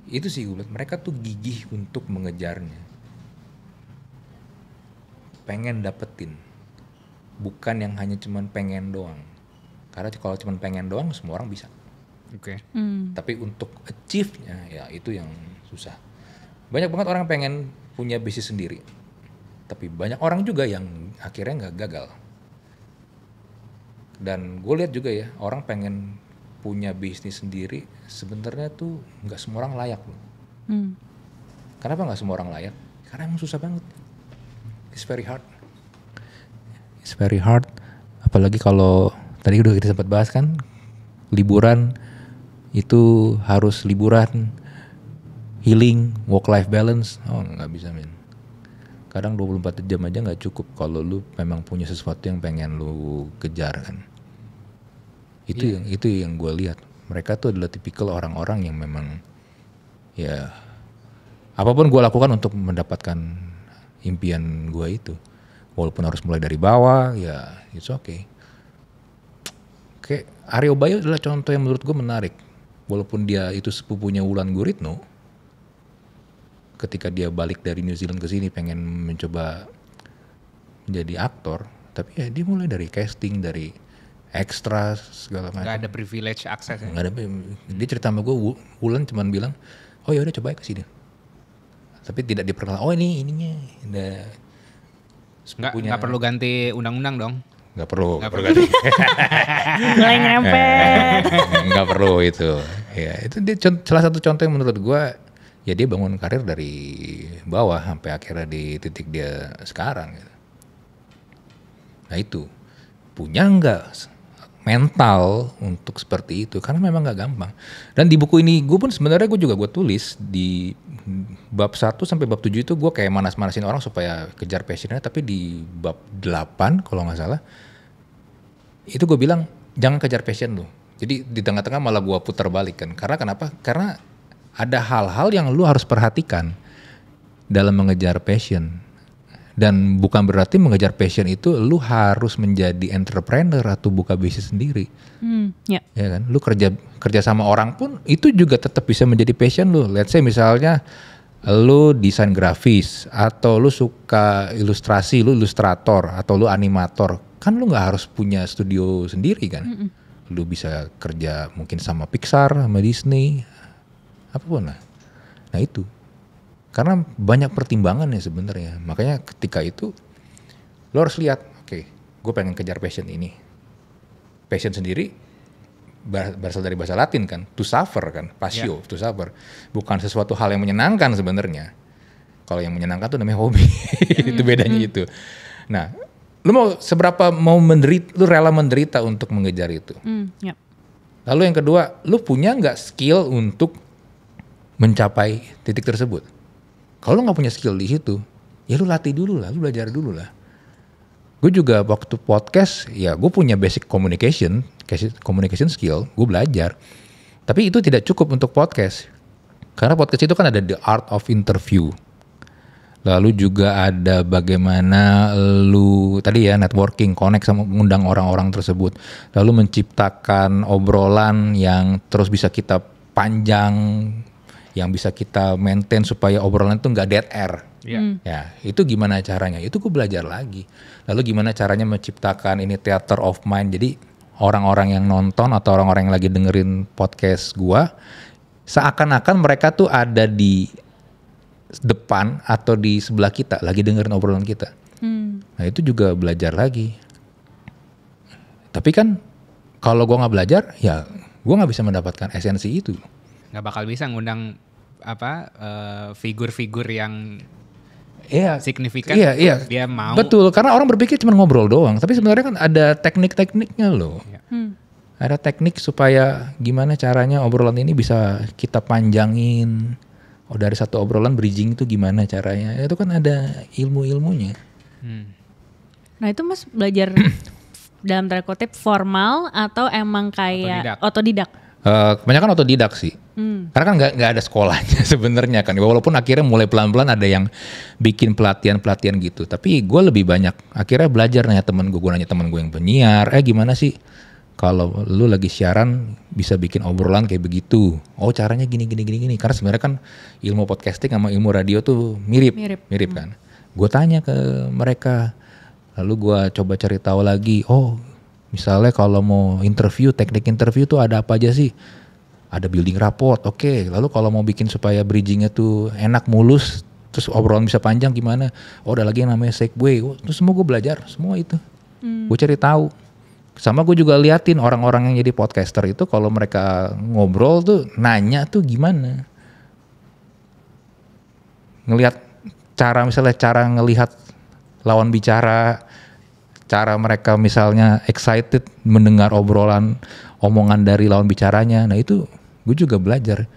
Itu sih gue lihat mereka tuh gigih untuk mengejarnya, pengen dapetin, bukan yang hanya cuman pengen doang. Karena kalau cuman pengen doang semua orang bisa. Oke. Tapi untuk achieve-nya ya itu yang susah. Banyak banget orang pengen punya bisnis sendiri, tapi banyak orang juga yang akhirnya nggak gagal. Dan gue lihat juga ya orang pengen punya bisnis sendiri sebenarnya tuh nggak semua orang layak loh. Kenapa nggak semua orang layak? Karena emang susah banget. It's very hard. It's very hard. Apalagi kalau tadi udah kita sempat bahas kan, liburan itu harus liburan, healing, work-life balance. Oh nggak bisa men. Kadang 24 jam aja nggak cukup kalau lu memang punya sesuatu yang pengen lu kejar kan. Itu yang gue lihat. Mereka tuh adalah tipikal orang-orang yang memang ya apapun gue lakukan untuk mendapatkan impian gue itu, walaupun harus mulai dari bawah ya it's okay. Kayak Aryo Bayu adalah contoh yang menurut gue menarik, walaupun dia itu sepupunya Wulan Guritno. Ketika dia balik dari New Zealand ke sini pengen mencoba menjadi aktor, tapi ya dia mulai dari casting, dari ekstra segala macam. Gak ada privilege akses. Gak ada. Dia cerita sama gue, Wulan cuman bilang, oh ya udah coba ke sini. Tapi tidak diperkenalkan. Oh ini ininya. Nggak perlu ganti undang-undang dong. Nggak perlu ganti. Mulai ngerempet. Nggak perlu itu. Ya itu dia salah satu contoh yang menurut gue ya dia bangun karir dari bawah sampai akhirnya di titik dia sekarang gitu. Nah itu, punya nggak mental untuk seperti itu, karena memang nggak gampang. Dan di buku ini gue pun sebenarnya gue tulis di bab 1 sampai bab 7 itu gue kayak manas-manasin orang supaya kejar passionnya, tapi di bab 8 kalau nggak salah itu gue bilang jangan kejar passion lu. Jadi di tengah-tengah malah gue putar balik kan. Karena kenapa? Karena ada hal-hal yang lu harus perhatikan dalam mengejar passion. Dan bukan berarti mengejar passion itu lu harus menjadi entrepreneur atau buka bisnis sendiri. Ya kan? Lu kerja sama orang pun itu juga tetap bisa menjadi passion lu. Let's say misalnya lu desain grafis atau lu suka ilustrasi, lu ilustrator atau lu animator. Kan lu gak harus punya studio sendiri kan. Lu bisa kerja mungkin sama Pixar, sama Disney, apapun lah. Nah itu. Karena banyak pertimbangan ya sebenarnya. Makanya ketika itu lo harus lihat, oke, gue pengen kejar passion ini. Passion sendiri berasal dari bahasa Latin kan, to suffer kan, passio, to suffer. Bukan sesuatu hal yang menyenangkan sebenarnya. Kalau yang menyenangkan tuh namanya hobi. Itu bedanya itu. Nah, lo lu rela menderita untuk mengejar itu. Lalu yang kedua, lu punya nggak skill untuk mencapai titik tersebut? Kalau lu gak punya skill di situ, ya lu latih dulu lah, lu belajar dulu lah. Gue juga waktu podcast, ya gue punya basic communication skill, gue belajar. Tapi itu tidak cukup untuk podcast. Karena podcast itu kan ada the art of interview. Lalu juga ada bagaimana lu, tadi ya networking, connect sama mengundang orang-orang tersebut. Lalu menciptakan obrolan yang terus bisa kita panjang, yang bisa kita maintain supaya obrolan itu nggak dead air. Ya, itu gimana caranya? Itu gue belajar lagi. Lalu gimana caranya menciptakan ini theater of mind. Jadi orang-orang yang nonton atau orang-orang yang lagi dengerin podcast gue, seakan-akan mereka tuh ada di depan atau di sebelah kita, lagi dengerin obrolan kita. Nah itu juga belajar lagi. Tapi kan kalau gue nggak belajar, ya gue nggak bisa mendapatkan esensi itu. Nggak bakal bisa ngundang figur-figur yang signifikan. Iya. Dia mau. Betul, karena orang berpikir cuma ngobrol doang, tapi sebenarnya kan ada teknik-tekniknya loh. Ada teknik supaya gimana caranya obrolan ini bisa kita panjangin. Dari satu obrolan bridging itu gimana caranya? Itu kan ada ilmu-ilmunya. Nah itu Mas belajar dalam tanda kutip formal atau emang kayak otodidak? Kebanyakan otodidak sih. Karena kan nggak ada sekolahnya sebenarnya kan. Walaupun akhirnya mulai pelan-pelan ada yang bikin pelatihan gitu. Tapi gue lebih banyak akhirnya belajar nanya temen gue nanya temen gue yang penyiar. Gimana sih kalau lu lagi siaran bisa bikin obrolan kayak begitu? Oh caranya gini. Karena sebenarnya kan ilmu podcasting sama ilmu radio tuh mirip kan. Gue tanya ke mereka. Lalu gue coba cari tahu lagi. Oh misalnya kalau mau interview, teknik interview tuh ada apa aja sih? Ada building rapport, oke. Lalu kalau mau bikin supaya bridgingnya tuh enak, mulus, terus obrolan bisa panjang gimana? Oh ada lagi yang namanya segue. Terus semua gue belajar, semua itu. Gue cari tahu. Sama gue juga liatin orang-orang yang jadi podcaster itu kalau mereka ngobrol tuh nanya tuh gimana. Ngelihat cara ngelihat lawan bicara, cara mereka misalnya excited mendengar omongan dari lawan bicaranya. Nah itu gue juga belajar.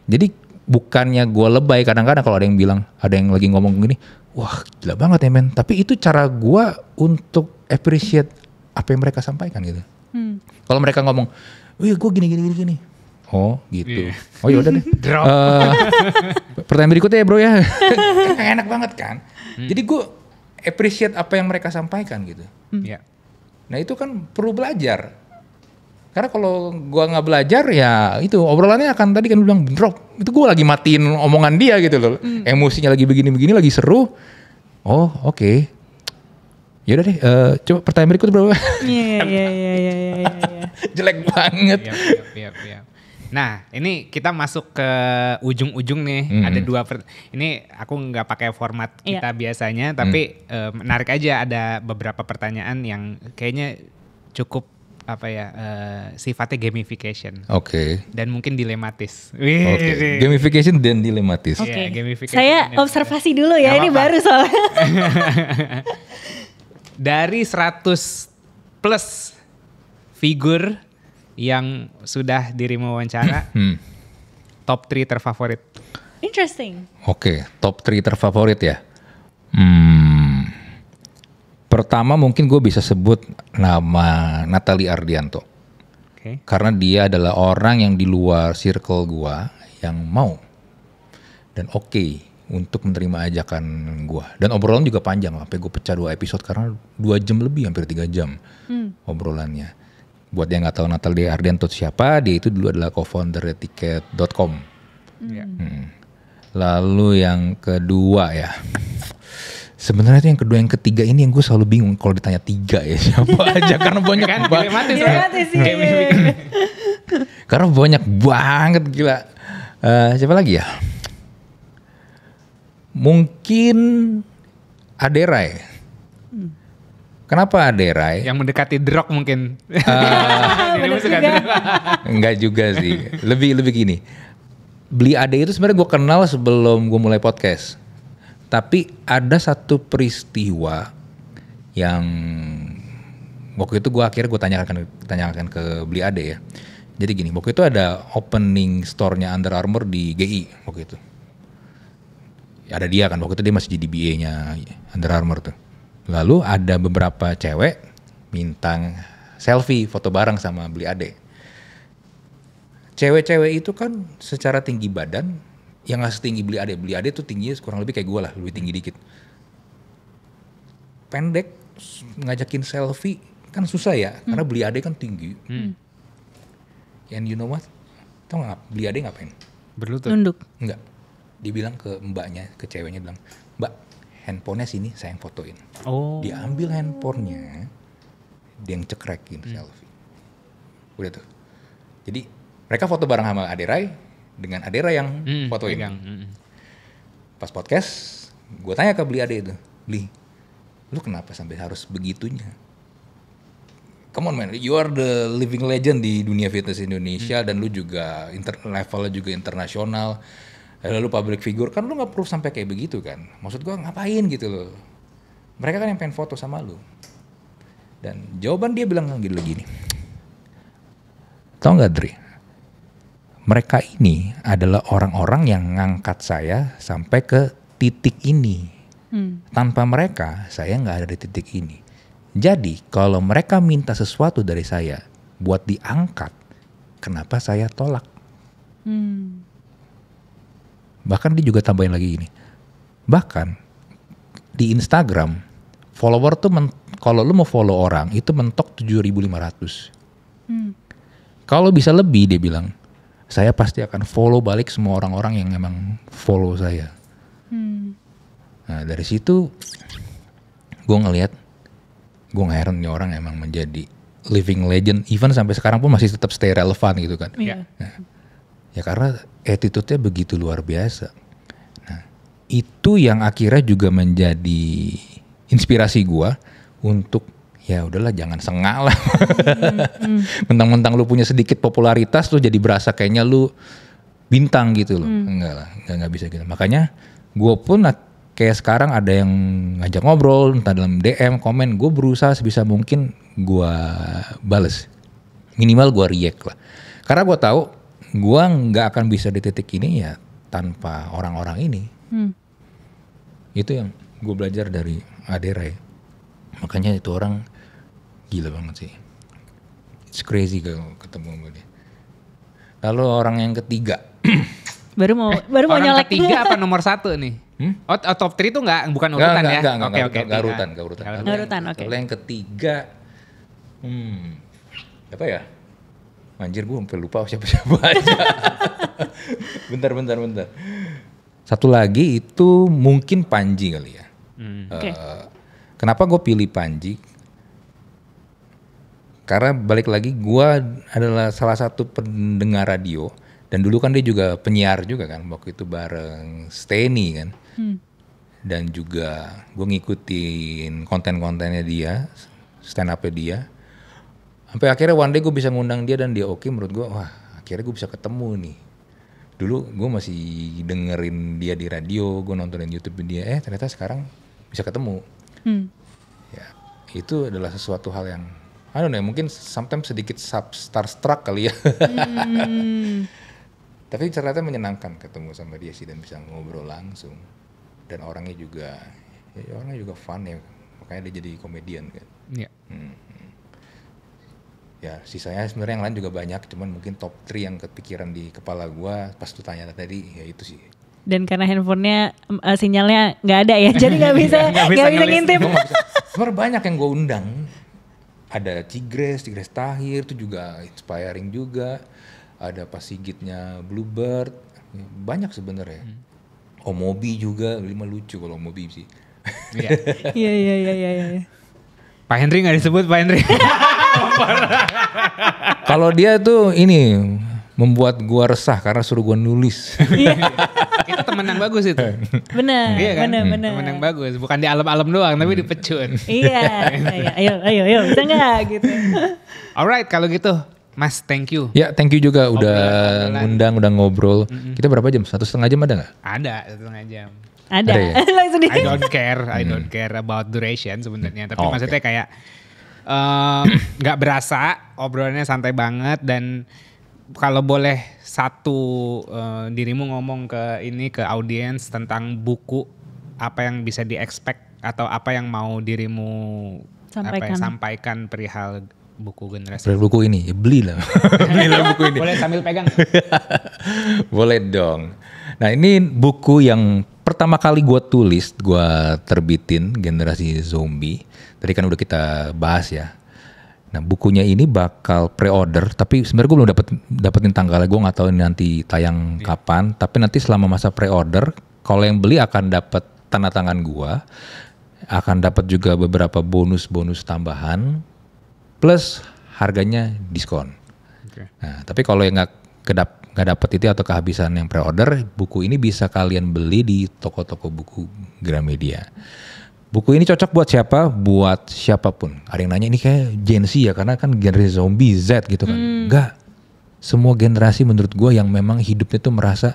Jadi bukannya gue lebay, kadang-kadang kalau ada yang bilang, ada yang lagi ngomong gini, wah gila banget ya men. Tapi itu cara gue untuk appreciate apa yang mereka sampaikan gitu. Kalau mereka ngomong, wih gue gini. Oh gitu. Oh yaudah deh. Pertanyaan berikutnya ya bro ya. Enak banget kan. Jadi gue appreciate apa yang mereka sampaikan gitu. Nah itu kan perlu belajar. Karena kalau gue nggak belajar ya itu obrolannya akan tadi kan bilang drop. Itu gue lagi matiin omongan dia gitu loh. Emosinya lagi begini-begini lagi seru. Oh oke. Yaudah deh. Coba pertanyaan berikut bro. Iya. Jelek banget. Iya. Nah ini kita masuk ke ujung-ujung nih. Ada ini aku nggak pakai format kita biasanya, tapi menarik aja ada beberapa pertanyaan yang kayaknya cukup sifatnya gamification. Oke. Dan mungkin dilematis. Oke. Gamification dan dilematis. Oke. Iya, gamification Saya dan- observasi dulu ya, Gak ini apa-apa. baru soalnya. Dari 100 plus figur yang sudah dirimu wawancara, top 3 terfavorit. Interesting. Oke, top 3 terfavorit ya. Pertama mungkin gue bisa sebut nama Natalie Ardianto. Oke. Karena dia adalah orang yang di luar circle gue yang mau dan oke untuk menerima ajakan gue. Dan obrolan juga panjang, sampai gue pecah 2 episode karena 2 jam lebih, hampir 3 jam obrolannya. Buat yang nggak tahu Natalie Ardianto siapa, dia itu dulu adalah co-founder tiket.com. Iya. Lalu yang kedua ya, sebenarnya itu yang kedua, yang ketiga ini yang gue selalu bingung kalau ditanya 3 ya siapa aja karena banyak Kan banget. dilematis. Dilematis, iya. Karena banyak banget gila. Siapa lagi ya? Mungkin Aderai. Kenapa Aderai? Yang mendekati The Rock mungkin. Bener juga. Enggak juga sih. Lebih gini. Beli Ade itu sebenarnya gue kenal sebelum gue mulai podcast. Tapi ada satu peristiwa yang waktu itu akhirnya gue tanyakan ke Beli Ade ya. Jadi gini, waktu itu ada opening store-nya Under Armour di GI waktu itu. Ya, ada dia kan, waktu itu dia masih jadi BA-nya Under Armour tuh. Lalu ada beberapa cewek minta selfie, foto bareng sama Beli Ade. Cewek-cewek itu kan secara tinggi badan, yang gak setinggi Beli Ade. Beli Ade tuh tingginya kurang lebih kayak gue lah, lebih tinggi dikit. Pendek, ngajakin selfie kan susah ya, karena Beli Ade kan tinggi. And you know what? Tau gak Beli Ade ngapain? Berlutut. Nunduk. Enggak. Dia bilang ke mbaknya, ke ceweknya bilang, "Mbak, handphonenya sini, saya yang fotoin." Oh. Diambil handphonenya, dia yang cekrekin selfie. Udah tuh. Jadi mereka foto bareng sama Aderai, dengan Aderai yang fotoin. pegang. Pas podcast, gue tanya ke Beli Ade itu, "Beli, lu kenapa sampai harus begitunya? Come on man, you are the living legend di dunia fitness Indonesia dan lu juga levelnya juga internasional. Lalu public figure kan lu nggak perlu sampai kayak begitu kan? Maksud gue ngapain gitu loh? Mereka kan yang pengen foto sama lu." Dan jawaban dia bilang gini. Tau nggak Dri? Mereka ini adalah orang-orang yang ngangkat saya sampai ke titik ini. Tanpa mereka, saya nggak ada di titik ini. Jadi kalau mereka minta sesuatu dari saya buat diangkat, kenapa saya tolak? Bahkan dia juga tambahin lagi gini. Bahkan di Instagram, follower tuh kalau lu mau follow orang itu mentok 7.500. Kalau bisa lebih dia bilang, saya pasti akan follow balik semua orang-orang yang emang follow saya. Nah dari situ gue ngelihat, gue heran nih orang emang menjadi living legend, even sampai sekarang pun masih tetap stay relevan gitu kan. Iya. Ya karena attitude-nya begitu luar biasa. Nah, itu yang akhirnya juga menjadi inspirasi gua untuk ya udahlah jangan sengak lah. Mentang-mentang lu punya sedikit popularitas lu jadi berasa kayaknya lu bintang gitu loh. Enggak lah, enggak bisa gitu. Makanya gua pun kayak sekarang ada yang ngajak ngobrol entah dalam DM, komen, gua berusaha sebisa mungkin gua bales. Minimal gua react lah. Karena gua tahu gua nggak akan bisa di titik ini ya tanpa orang-orang ini. Itu yang gue belajar dari Aderai. Makanya itu orang gila banget sih. It's crazy kalau ketemu sama dia. Lalu orang yang ketiga. Baru mau Orang nyolek. ketiga apa nomor 1 nih? Oh, top 3 itu bukan urutan ya? Oke, Nggak urutan. Nggak urutan, oke. Kalau yang ketiga, apa ya? Anjir gue sampai lupa siapa-siapa aja. Bentar. Satu lagi itu mungkin Panji kali ya. Oke. Kenapa gue pilih Panji? Karena balik lagi gue adalah salah satu pendengar radio. Dan dulu kan dia juga penyiar juga kan. Waktu itu bareng Steny kan. Dan juga gue ngikutin konten-kontennya dia. Stand up-nya dia. Sampai akhirnya one day gue bisa ngundang dia dan dia oke, menurut gue wah akhirnya gue bisa ketemu nih. Dulu gue masih dengerin dia di radio, gue nontonin YouTube dia, ternyata sekarang bisa ketemu. Ya, itu adalah sesuatu hal yang I don't know, mungkin sometimes sedikit starstruck kali ya. Tapi ternyata menyenangkan ketemu sama dia sih dan bisa ngobrol langsung. Dan orangnya juga fun ya, makanya dia jadi komedian kan. Iya. Ya sisanya sebenarnya yang lain juga banyak, cuman mungkin top 3 yang kepikiran di kepala gua pas tu tanya tadi ya itu sih. Dan karena handphonenya sinyalnya nggak ada ya, jadi nggak bisa ngintip. Sebenarnya banyak yang gua undang. Ada Tigres Tahir itu juga inspiring juga. Ada Pak Sigitnya Bluebird, banyak sebenarnya. Omobi juga, lucu kalau Omobi sih. Iya. Pak Henry nggak disebut Pak Henry. Kalau dia tuh ini membuat gua resah karena suruh gua nulis. Itu teman yang bagus itu. Benar, Iya kan? benar. Teman yang bagus, bukan di alam-alam doang tapi di pecun. Iya. Ayo, bisa nggak gitu. Alright, kalau gitu Mas, thank you. Ya, thank you juga udah ngundang, udah ngobrol. Kita berapa jam? 1,5 jam ada nggak? Ada 1,5 jam. Ada ya? langsung di. I don't care about duration sebenarnya. Tapi maksudnya kayak nggak berasa, obrolannya santai banget. Dan kalau boleh satu dirimu ngomong ke audiens tentang buku, apa yang bisa di-expect atau apa yang mau dirimu sampaikan perihal buku generasi. Buku ini, ya belilah. Belilah buku ini. Boleh sambil pegang. Boleh dong. Nah ini buku yang pertama kali gue tulis, gue terbitin, Generasi Zombie. Tadi kan udah kita bahas ya. Nah bukunya ini bakal pre-order, tapi sebenarnya gue belum dapetin tanggalnya. Gue nggak tahu nanti tayang kapan. Tapi nanti selama masa pre-order, kalau yang beli akan dapat tanda tangan gue, akan dapat juga beberapa bonus tambahan. Plus harganya diskon. Okay. Nah, tapi kalau yang nggak dapet itu atau kehabisan yang pre-order, buku ini bisa kalian beli di toko-toko buku Gramedia. Buku ini cocok buat siapa? Buat siapapun. Ada yang nanya ini kayak Gen Z ya, karena kan generasi zombie Z gitu kan. Enggak. Semua generasi menurut gue yang memang hidupnya tuh merasa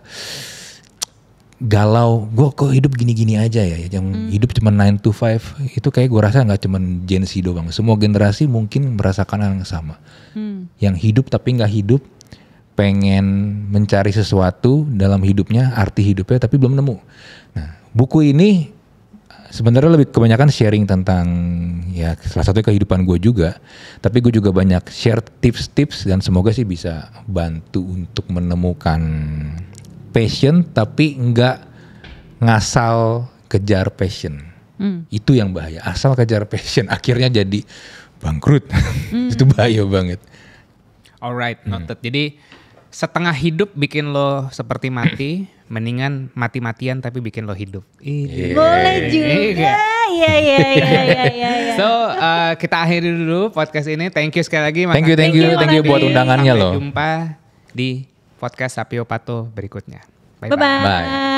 galau, gue kok hidup gini-gini aja ya, yang hidup cuma 9 to 5, itu kayak gue rasa gak cuma Gen Z doang, semua generasi mungkin merasakan hal yang sama. Yang hidup tapi gak hidup, pengen mencari sesuatu dalam hidupnya, arti hidupnya tapi belum nemu. Nah buku ini sebenarnya lebih kebanyakan sharing tentang ya salah satu kehidupan gue juga, tapi gue juga banyak share tips-tips dan semoga sih bisa bantu untuk menemukan passion tapi enggak ngasal kejar passion. Itu yang bahaya. Asal kejar passion akhirnya jadi bangkrut. Itu bahaya banget. Alright, noted. Jadi setengah hidup bikin lo seperti mati, mendingan mati-matian tapi bikin lo hidup. Boleh juga. Iya. So kita akhiri dulu podcast ini. Thank you sekali lagi Mas. Thank you buat undangannya loh. Sampai jumpa di podcast Sapio Pato berikutnya. Bye-bye.